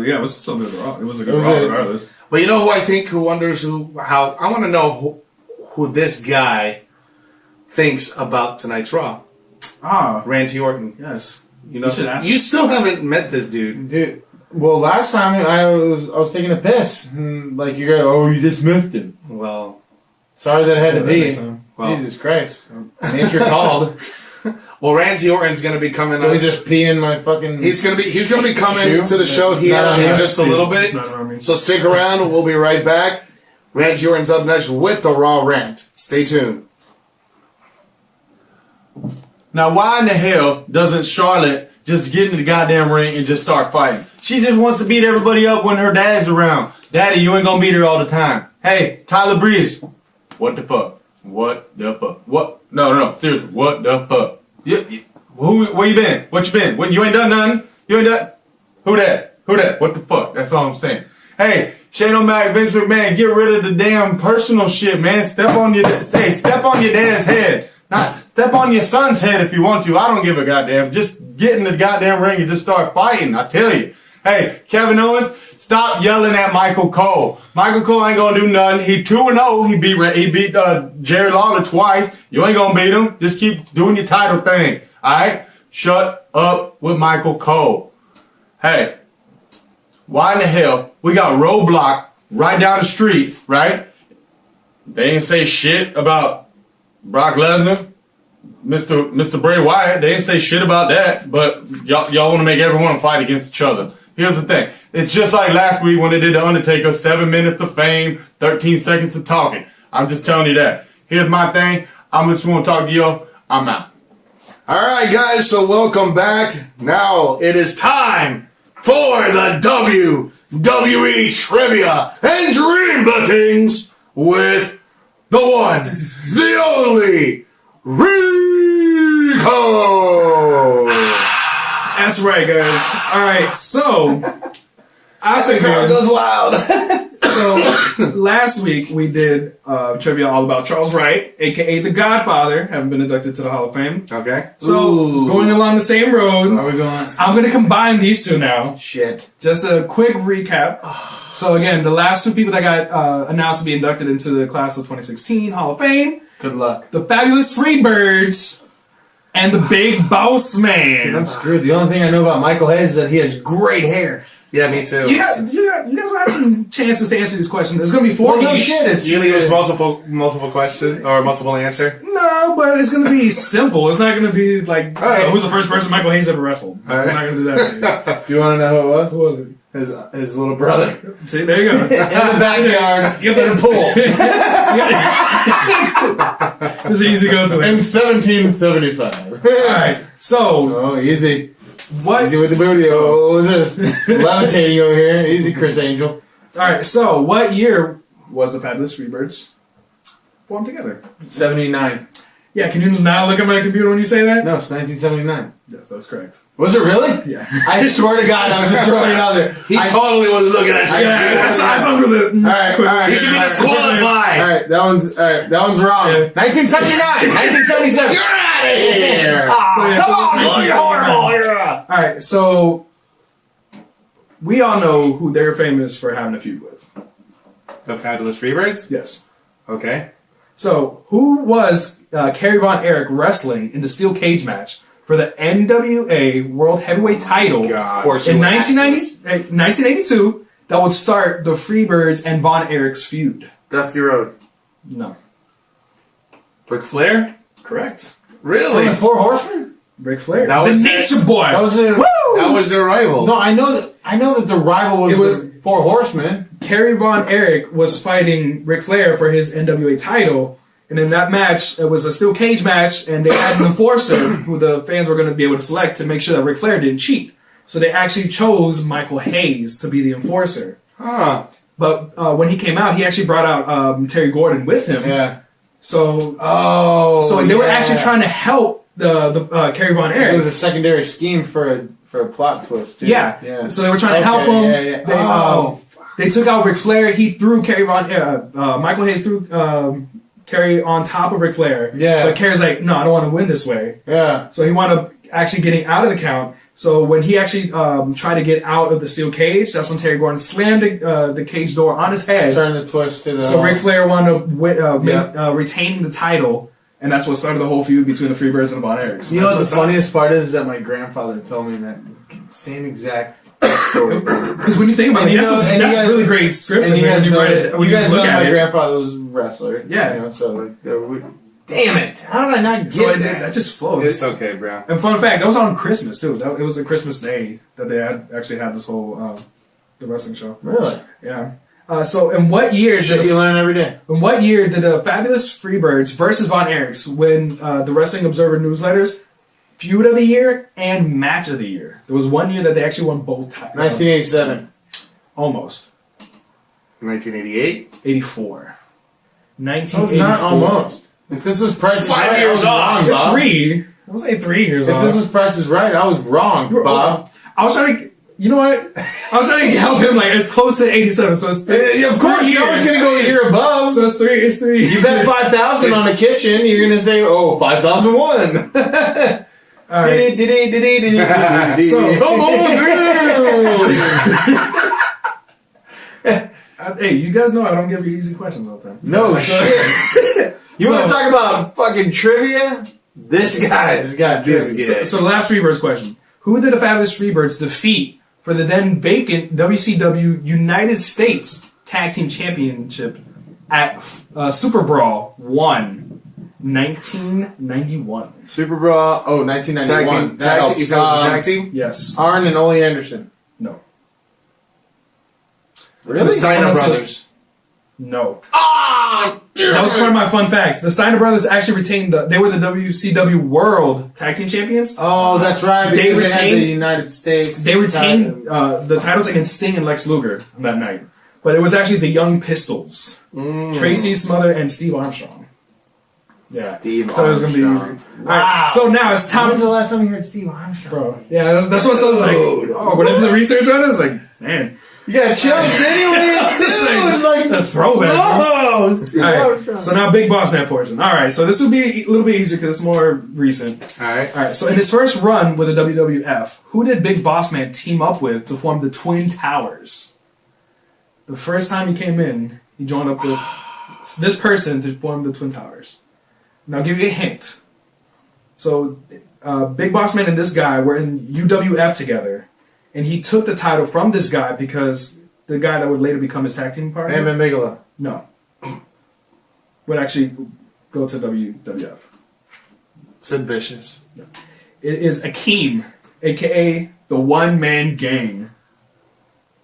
a good Raw. It was a good It was Raw a- regardless. But you know who wonders how I want to know who this guy thinks about tonight's Raw. Randy Orton. Yes. You should ask you still haven't met this dude. Dude, well, last time I was taking a piss. And, like, you go, you just missed him. Well, Sorry that it had to be. Well. Jesus Christ. Nature called. Randy Orton's going to be coming. Let me just pee in my fucking... He's going to be coming Shoe? to the show here Not on in here. just a little It's bit. not around me. So stick around. We'll be right back. Randy Orton's up next with the Raw Rant. Stay tuned. Now, why in the hell doesn't Charlotte just get in the goddamn ring and just start fighting? She just wants to beat everybody up when her dad's around. Daddy, you ain't gonna be there all the time. Hey, Tyler Breeze. What the fuck? What the fuck? What? No, seriously. What the fuck? Where you been? What you been? What, you ain't done nothing? You ain't done? Who that? What the fuck? That's all I'm saying. Hey, Shane O'Mac, Vince McMahon, get rid of the damn personal shit, man. Step on your dad's head. Not step on your son's head if you want to. I don't give a goddamn. Just get in the goddamn ring and just start fighting. I tell you. Hey, Kevin Owens, stop yelling at Michael Cole. Michael Cole ain't gonna do nothing. He 2-0. He beat Jerry Lawler twice. You ain't gonna beat him. Just keep doing your title thing. Alright? Shut up with Michael Cole. Hey, why in the hell we got Roadblock right down the street, right? They didn't say shit about Brock Lesnar, Mr. Bray Wyatt. They didn't say shit about that, but y'all want to make everyone fight against each other. Here's the thing. It's just like last week when they did the Undertaker, 7 minutes of fame, 13 seconds of talking. I'm just telling you that. Here's my thing. I just want to talk to y'all. I'm out. All right, guys, so welcome back. Now it is time for the WWE Trivia and Dream Bookings with the one, the only, Rico. That's right, guys. All right, so I The crowd goes wild. So last week we did trivia all about Charles Wright, aka the Godfather, having been inducted to the Hall of Fame. Okay. So going along the same road, Where are we going? I'm going to combine these two now. Shit. Just a quick recap. So again, the last two people that got announced to be inducted into the class of 2016 Hall of Fame, Good luck. the Fabulous Freebirds and the Big Boss Dude, I'm Man. screwed. The only thing I know about Michael Hayes is that he has great hair. Yeah, me too. You guys will have some chances to answer these questions. There's going to be 4 Well, no each. shit. It's You use multiple questions or multiple answer. No, but it's going to be simple. It's not going to be like, All right. hey, who's the first person Michael Hayes ever wrestled? All right. We're not going to do that. Do you want to know who it was? Who was it? His little brother. See, there you go. In the backyard. You got the pool. It's easy to go to. In 1775. Alright, so, Oh, easy. what? Easy with the booty. Oh, what was this? Levitating over here. Easy, Chris Angel. Alright, so, what year was the Fabulous Freebirds formed together? 79. Yeah, can you now look at my computer when you say that? No, it's 1979. Yes, that's correct. Was it really? Yeah. I swear to God, I was just throwing it out there. He totally was looking at you. That's under the. Alright. He should be disqualified. Alright, that one's wrong. Yeah. 1979! 1977! You're out of here. So, yeah, Come on, so- look horrible. Alright, so, we all know who they're famous for having a feud with. The Fabulous Freebirds? Yes. Okay. So, who was Kerry Von Erich wrestling in the steel cage match for the NWA World Heavyweight title Of course you in were 1982 that would start the Freebirds and Von Erich's feud? Dusty Road. No. Ric Flair? Correct. Really? From the Four Horsemen? Ric Flair. That the was Nature Boy. That was a... That was their rival. No, I know that the rival was the Four Horsemen. Kerry Von Erich was fighting Ric Flair for his NWA title. And in that match, it was a steel cage match, and they had an enforcer who the fans were going to be able to select to make sure that Ric Flair didn't cheat. So they actually chose Michael Hayes to be the enforcer. Huh. But when he came out, he actually brought out Terry Gordon with him. Yeah. So they were actually trying to help the Kerry Von It Erich. was a secondary scheme for a plot twist, too. Yeah. So they were trying to help him. Yeah. They took out Ric Flair. He threw Kerry Michael Hayes threw Kerry on top of Ric Flair. Yeah. But Kerry's like, no, I don't want to win this way. Yeah. So he wound up actually getting out of the count. So when he actually tried to get out of the steel cage, that's when Terry Gordon slammed the cage door on his head. Turn the twist to the... So Ric Flair wound up retaining the title, and that's what started the whole feud between the Freebirds and the Von Erichs. You know what the funniest part is that my grandfather told me that same exact story. Because when you think about it, that's a really great script. And you guys know it, you guys know my grandfather was a wrestler. Yeah. You know, so like, damn it! How did I not get So that? that just flows. It's okay, bro. And fun fact, that was on Christmas too. It was a Christmas day that they actually had this whole the wrestling show. Really? Yeah. So in what year Shit you learn every day. In what year did the Fabulous Freebirds versus Von Erichs win the Wrestling Observer newsletters Feud of the Year and Match of the Year? There was one year that they actually won both titles. 1987. Almost. 1988. 84. No, it's 1984. not almost. If this was Price is 5 Right, I years was off. wrong, Bob. 3. I was saying 3 years If off. this was Price is Right, I was wrong, Bob. I was trying to. You know what? I was trying to help him. Like it's close to 87, so it's 3. Of course, you're always going to go a year above. So it's 3. It's 3. You bet 5,000 on a kitchen, you're going to say, oh, 5,001. All right. So, Hey, you guys know I don't give you easy questions all the time. no shit. You want to talk about fucking trivia? This guy. So the last Freebirds question. Who did the Fabulous Freebirds defeat for the then vacant WCW United States Tag Team Championship at Super Brawl 1, 1991? Super Brawl, 1991. Tag team. You said it was a tag team? Yes. Arn and Ole Anderson. No. Really? The Steiner brothers. No. Ah! That was part of my fun facts. The Steiner brothers actually retained. They were the WCW World Tag Team Champions. Oh, that's right. They Because they had retained- the United States. They retained the titles against Sting and Lex Luger that night, but it was actually the Young Pistols, Tracy Smother and Steve Armstrong. Yeah, Steve so it was gonna be. Armstrong. All right, so now it's When was time, the last time you heard Steve Armstrong? bro. Yeah, that's what I was like. Oh, when I did the research on it, I was like, man, You got chills, did you? Like a throwback. Oh, Steve All right, Armstrong. so now Big Boss Man portion. All right, so this will be a little bit easier because it's more recent. All right. All right, so in his first run with the WWF, who did Big Boss Man team up with to form the Twin Towers? The first time he came in, he joined up with this person to form the Twin Towers. Now, I'll give you a hint. So, Big Boss Man and this guy were in UWF together, and he took the title from this guy because the guy that would later become his tag team partner. Bam Bigelow. No. Would actually go to WWF. Sid Vicious. It is Akeem, a.k.a. the One Man Gang.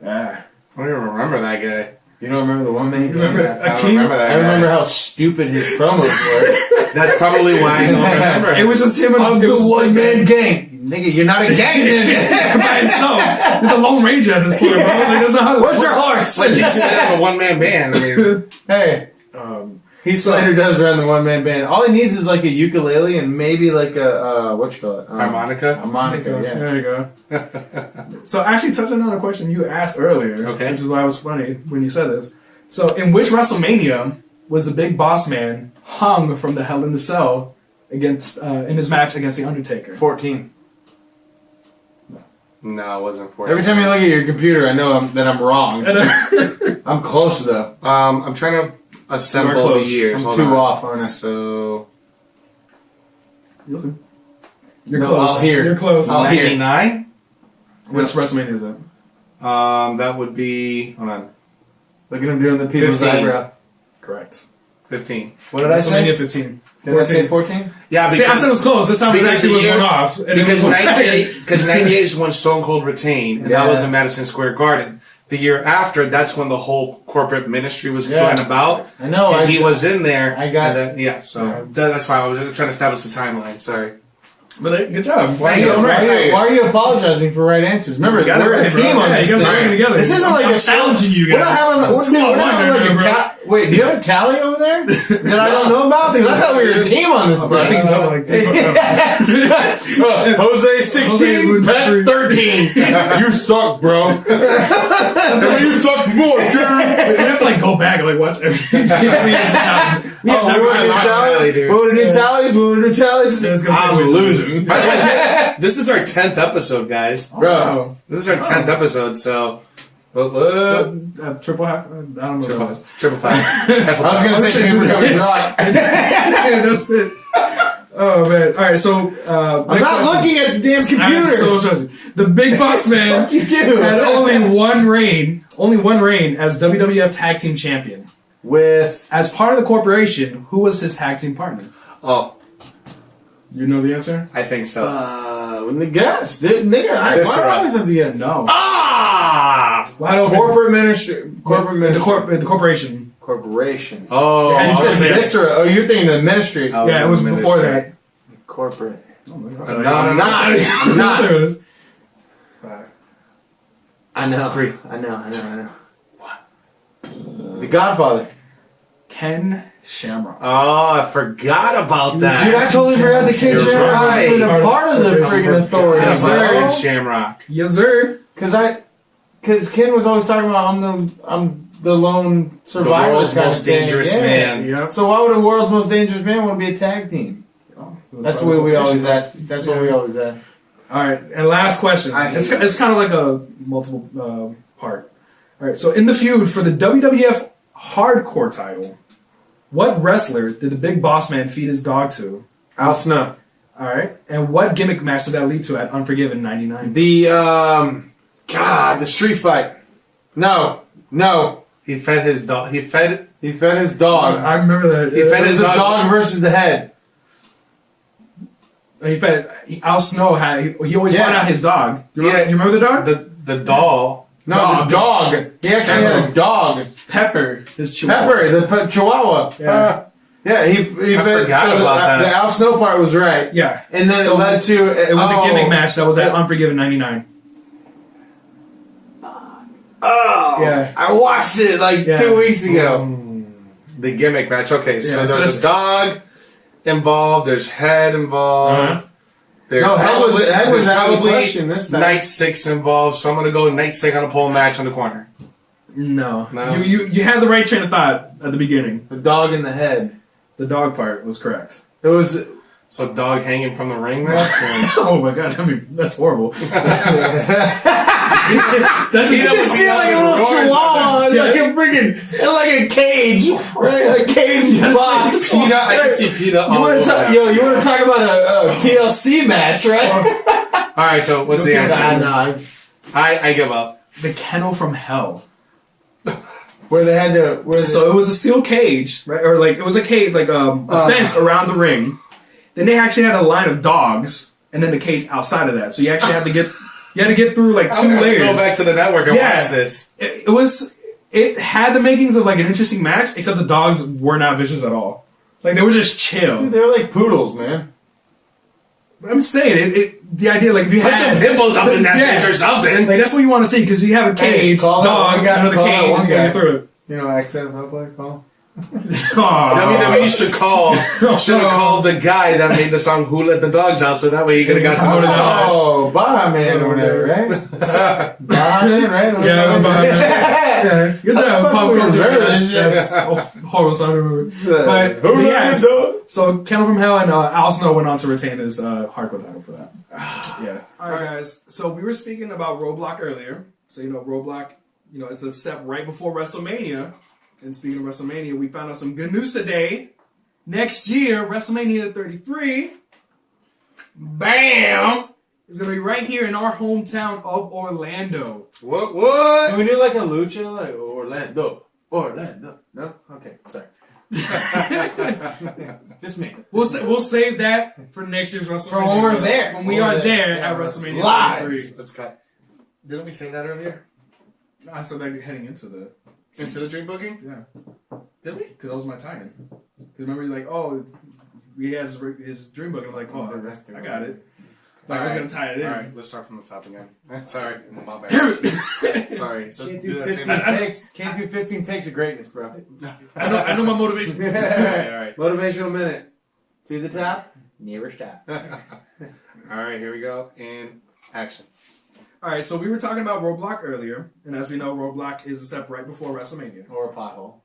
I don't even remember that guy. You don't remember the one man? Remember I don't Akeem? remember that I guy. remember how stupid his promos were. That's probably why I don't remember. It was just him and I'm it was the one man gang. Nigga, you're not a gang then. by himself. He's a Lone Ranger at this point, bro. Like, that's not how Where's your horse? Like he said, I'm a one-man band. I mean, Hey, Heath Slater does run the one man band. All he needs is like a ukulele and maybe like a what you call it? harmonica. Harmonica, yeah. There you go. So actually touching on a question you asked earlier, Okay. which is why it was funny when you said this. So in which WrestleMania was the Big Boss Man hung from the Hell in the Cell against in his match against the Undertaker? 14. No, it wasn't 14. Every time you look at your computer, I know that I'm wrong. I'm close though. I'm trying to assemble You are the close. years. I'm Hold two on. off, aren't I? So You're No, close. I'll hear. You're close. I'll hear. 99. Which WrestleMania is it? That would be Hold on. Look at him doing the people's 15. eyebrow. Correct. 15. What did I say? WrestleMania 15. Did I say 14? Yeah, See, I said it was close. This time it because actually the was year- one off. And it Because was 98 is when Stone Cold retained, and that Yeah. was in Madison Square Garden. The year after, that's when the whole corporate ministry was Yeah. going about. I know. And he was in there. I got- and then, so that's why I was trying to establish the timeline. Sorry. But good job. Thank you. You're right. Why are you apologizing for right answers? Remember, You got it we're a right, bro. team on Yeah, this you guys are thing. working together. This isn't like I'm a challenging you We're not guys. having, It's we're not small having wonder, like a bro. Wait, do you have a tally over there that I don't know about? Because I thought we were a team on this I think thing. so. Like, Jose 16, Pat 13. You suck, bro. You suck more, dude. we have to like go back and like watch everything. We have never I lost tally, dude. What would it do tallies? It's gonna take I'm way too losing. By the way, this is our 10th episode, guys. Bro. This is our 10th episode, so. Triple half. I don't know what it was. Triple five. I was going to say Cooper Coming Rock. Yeah, that's it. Oh man! All right, so I'm not looking at the damn I'm computer. so trusting. The Big Boss Man Fuck you do. had only one reign as WWF Tag Team Champion. With As part of the corporation, who was his tag team partner? Oh, You know the answer? I think so. with the guess. Nigga, why do I always have to get No. Ah! Wide open. corporate ministry? The corporation. Corporation. Oh, Yeah, And you I was said there. Viscera. Oh, you're thinking the ministry. I Yeah, it was before that. Corporate. Oh my God. No, I'm not. I'm not. There it is. I know. 3. I know. The Godfather. Ken Shamrock. Oh, I forgot about that. Dude, I totally forgot the Ken You're Shamrock right. was a part of the freaking authority. Yes, sir. Ken Shamrock. Yes, sir. Because Ken was always talking about I'm the lone survivor. The world's kind of most thing. dangerous Yeah. man. Yep. So why would a world's most dangerous man want to be a tag team? That's what we always ask. That's what we always ask. All right, and last question. It's kind of like a multiple part. All right, so in the feud for the WWF Hardcore title, what wrestler did the Big Boss Man feed his dog to? Al Snow. All right, and what gimmick match did that lead to at Unforgiven '99? The street fight. No. He fed his dog. He fed his dog. I remember that. He fed It his was the dog. dog versus the head. He fed. Al Snow had. He always brought out his dog. You remember the dog? The doll. No, the dog. He actually had a dog. Pepper. His chihuahua. Pepper, the Chihuahua. Yeah. He fed, forgot about that. The Al Snow part was right. Yeah. And then it led to... It was a gimmick match that was at Unforgiven '99. Oh, yeah. I watched it 2 weeks ago. The gimmick match. Okay, so Yeah, so there's a dog involved. There's head involved. Uh-huh. There's Head was out of the probably question this time. Nightsticks involved. So I'm gonna go Nightstick on a pole match on the corner. No. No. You had the right train of thought at the beginning. The dog in the head. The dog part was correct. It was... So dog hanging from the ring match. Oh my god, that's horrible. That's just stealing a little chihuahua like a freaking like a cage, right? A cage box. Peanut, I can see Peanut. You want to talk about a TLC match, right? All right, so what's the answer? No. I give up. the Kennel from Hell. Where they had to... So it was a steel cage, right? Or it was a cage, a fence around the ring. Then they actually had a line of dogs, and then the cage outside of that. So you actually had to get through 2 layers. Go back to the network and watch this. It had the makings of an interesting match, except the dogs were not vicious at all. They were just chill. Dude, they were like poodles, man. I'm saying the idea if you Put had some hippos up in that bitch or something. that's what you want to see because you have a cage, dogs, another cage, and go through it. You know, accent of play call. WWE should have called the guy that made the song "Who Let the Dogs Out," so that way you could have got some of his dogs. Oh, Baja Man or whatever, right? Baja Man, right? Yeah, Baja Man. Yeah, good job, pop culture. That's a horrible song to remember. But yes, so Kennel from Hell and Al Snow went on to retain his hardcore title for that. Yeah. All right, guys. So we were speaking about Roadblock earlier. So Roadblock, it's a step right before WrestleMania. And speaking of WrestleMania, we found out some good news today. Next year, WrestleMania 33, bam, is going to be right here in our hometown of Orlando. What? Can we do a lucha? Orlando. No? Okay, sorry. Just me. We'll save that for next year's WrestleMania. For when we're there. When we are there at WrestleMania Live. 33. Let's cut. Didn't we say that earlier? I said that heading into the Dream Booking? Yeah. Did we? Because that was my tie-in. Because remember, he has his dream book. I'm like, I got it. I was going to tie it in. All right, let's start from the top again. Sorry, my bad. Sorry. So Can't do do that 15 same takes. Can't do 15 takes of greatness, bro. I know my motivation. All right. Motivational minute. To the top. Never stop. All right, here we go. And action. All right, so we were talking about Roadblock earlier, and as we know, Roadblock is a step right before WrestleMania. Or a pothole.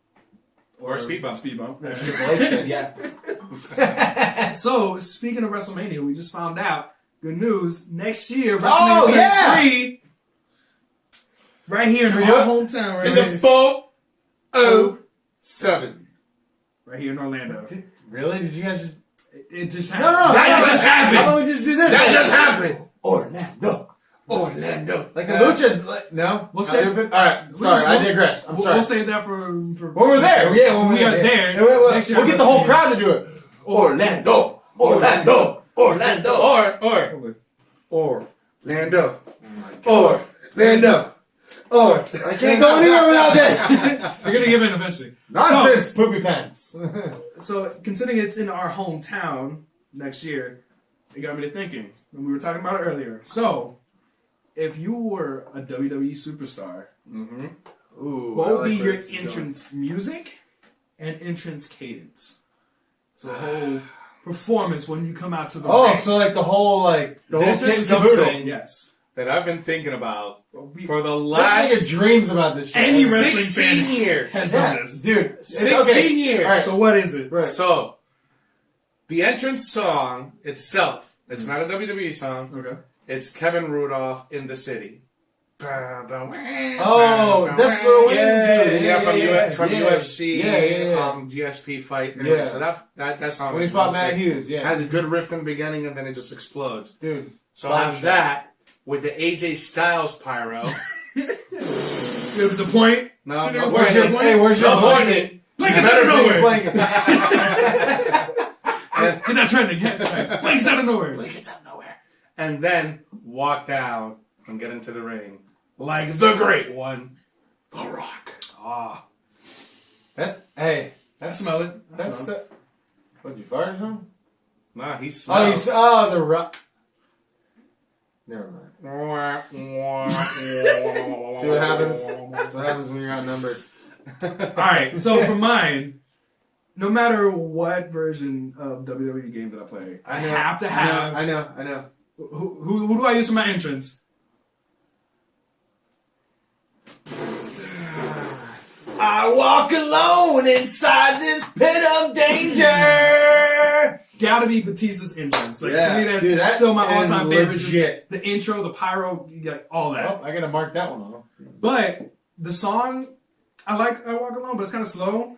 Or a speed bump. Speed bump. Yeah. Yeah. So, speaking of WrestleMania, we just found out, good news, next year, WrestleMania 33, right here in our hometown. Right in the here. 407. Right here in Orlando. Really? Did you guys just... It just No. happened. That just happened. How about we just do this? That just happened. Orlando. Like a lucha... No? We'll say... Alright, sorry, I digress. I'm sorry. We'll save that for when we're there. Yeah, when we are there. We'll get the whole crowd to do it. Orlando. Orlando. Or. I can't go anywhere without this. You're going to give in eventually. Nonsense, poopy pants. So, considering it's in our hometown next year, it got me to thinking. And we were talking about it earlier. So, if you were a WWE superstar, Ooh, What I will be like where your this is going. entrance music and entrance cadence? So the whole performance when you come out to the ring. So like the whole This kit is and caboodle. something Yes. that I've been thinking about for the Last last dreams about this shit. Any wrestling 16 fan years. has Yeah, done this. dude. 16 years. All right, So what is it? Right. So, the entrance song itself, it's not a WWE song. Okay. It's Kevin Rudolph in the City. Oh, that's Lil Wayne's dude. From UFC, Yeah. GSP fight. Anyway, Yeah. So that song When he is fought real Matt sick. Hughes, It has a good riff in the beginning and then it just explodes. dude. So I have that with the AJ Styles pyro. With the point. No, Where's your blanket? Blankets out of nowhere. Blanket. Get that trending. Blankets out of nowhere. Blankets out of nowhere. And then walk down and get into the ring like the great one, The Rock. Ah. Hey, I smell it. that's the. What, you fired or something? Nah, he smells. The rock. Never mind. See what happens? That's what happens when you're outnumbered. Alright, so for mine, no matter what version of WWE game that I play, I have to have. I know. Who do I use for my entrance? I walk alone inside this pit of danger. Gotta be Batista's entrance. Like, Yeah, to me, that's dude, that still my is all-time favorite. Just legit. the intro, the pyro, like, all that. Oh, I gotta mark that one off. But the song, I like I Walk Alone, but it's kind of slow.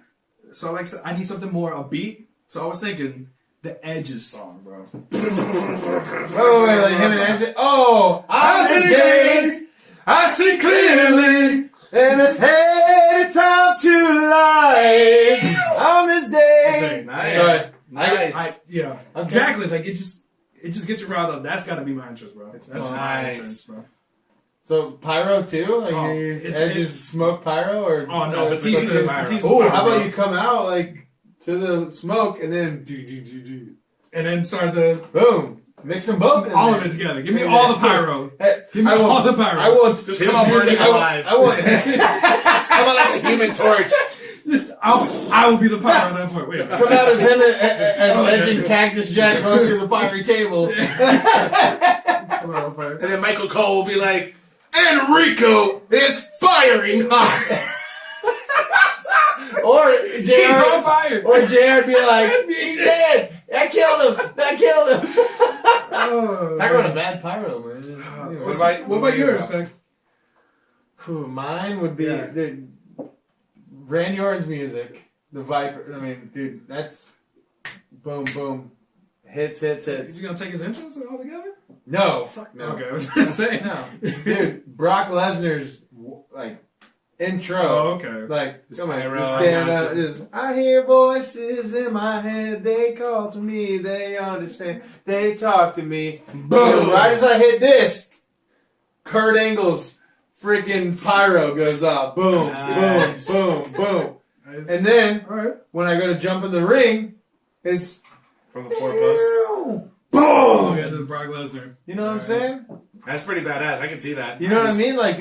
So I need something more upbeat. So I was thinking the Edge's song, bro. Wait, like him and Edge. Oh, I see things, I see clearly. and it's headed time to life on this day. Nice. Nice. Yeah, exactly. Like it just gets you riled up. That's got to be my interest, bro. That's my nice. entrance, bro. So pyro too? Like Oh, you use it's- Edge's smoke pyro or? Oh no, Batista's Oh, pyro, how bro. about you come out like to the smoke and then do. And then start the Boom. Mix them both. in all there. of it together. Give me all the pyro. Hey, Give me I want- all the pyro. I want Just come out burning alive. I want. How about like a Human Torch? I will be the pyro at that point. Wait. Come out as him as Legend Cactus Jack going through the fiery table. Come on, pyro. And then Michael Cole will be like, Enrico is firing hot. Or He's on JR, fire. or JR be like, he's dead. I killed him. Oh, Talk about a bad pyro, man. What about yours, man? Mine would be the Randy Orton's music, the Viper. I mean, dude, that's boom, boom, hits. Is he gonna take his entrance all together? No, fuck no. Okay, I was gonna say. No, dude, Brock Lesnar's like intro. Oh, okay. Like, come on, pyro, just stand I up. got you. Just, I hear voices in my head. They call to me. They understand. They talk to me. Boom! Right as I hit this, Kurt Angle's freaking pyro goes off. Boom! Nice. Boom! Boom! Boom! Nice. And then All right. when I go to jump in the ring, it's From the four posts. Oh, boom! yeah, to the Brock Lesnar. You know what I'm saying? That's pretty badass. I can see that. You know what I mean? Like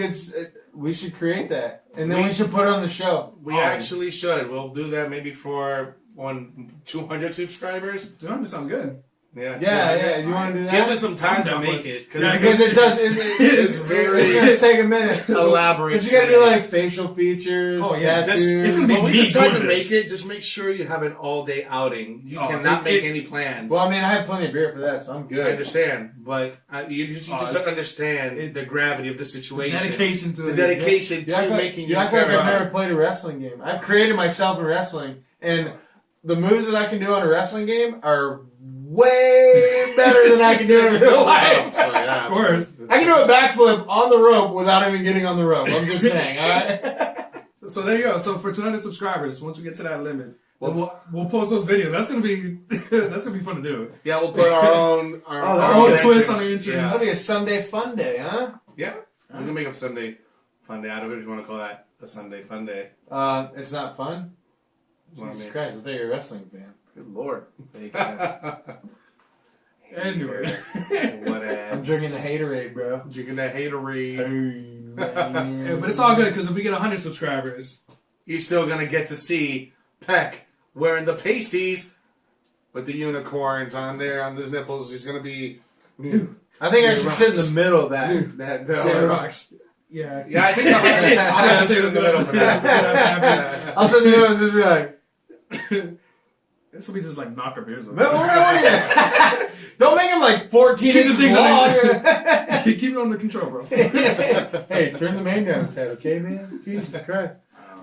we should create that, and then we should put it on the show. We actually should. We'll do that maybe for 200 subscribers. Dude, sounds good. Yeah. Yeah. You want to do that? Gives us some time I'm to down make with it. Yeah, Because it does. It's very It's gonna take a minute. elaborate. Because you gotta do like facial features, Oh, yeah, tattoos. it's gonna be When we me decide to doing make this. it, just make sure you have an all-day outing. You Oh, cannot make any plans. Well, I mean, I have plenty of beer for that, so I'm I good. understand, but you just don't understand the gravity of the situation. Dedication to the dedication You to act like, making you your act like I've character. never played a wrestling game. I've created myself in wrestling, and the moves that I can do on a wrestling game are way better than I can do in real life. So, yeah, Of course. I can do a backflip on the rope without even getting on the rope. I'm just saying, alright? So there you go. So for 200 subscribers, once we get to that limit, we'll post those videos. That's gonna be fun to do. Yeah, we'll put our own Our own entrance. twist on the entrance. Yeah. That'll be a Sunday fun day, huh? Yeah, we can make a Sunday fun day out of it if you want to call that a Sunday fun day. It's not fun? What I Jesus mean. Christ, I thought you were a wrestling fan. Good lord. Anyway. What I'm drinking the Haterade, bro. Drinking that haterade. Yeah, but it's all good because if we get 100 subscribers, you're still gonna get to see Peck wearing the pasties with the unicorns on there on his nipples. He's gonna be. I think I should sit in the middle of that. Dead rocks. yeah. Yeah, I think I'll sit in the middle for that. I'll sit in the middle and just be like, This will be just like knock our beers over. don't make him like 14 Keep the inches things long. Keep it under control, bro. Hey, turn the main down, Ted, okay, man? Jesus Christ.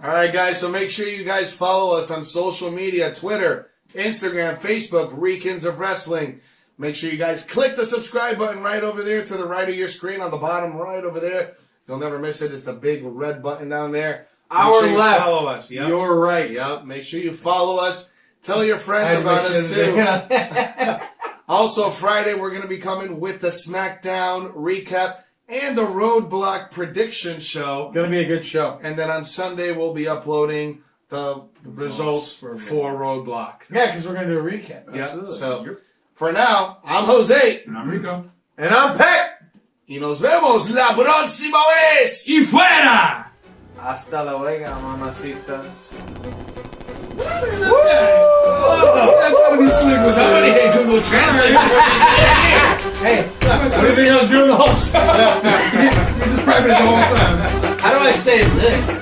All right, guys. So make sure you guys follow us on social media: Twitter, Instagram, Facebook, Ricans of Wrestling. Make sure you guys click the subscribe button right over there to the right of your screen on the bottom right over there. You'll never miss it. It's the big red button down there. Our Make sure left. You follow us. Yep. Your right. Yep. Make sure you follow us. Tell your friends about us too. Also, Friday we're going to be coming with the SmackDown recap and the Roadblock prediction show. Gonna be a good show. And then on Sunday we'll be uploading the results for Roadblock. Yeah, because we're gonna do a recap. Yeah. Absolutely. So for now, I'm Jose. And I'm Rico. And I'm Peck. Y nos vemos la próxima vez. Y fuera! Hasta luego, mamacitas. I'm trying to be slick with Somebody hit Google Translate for me. Hey, what do you think I was doing the whole show? He's just prepping it the whole time. How do I say this?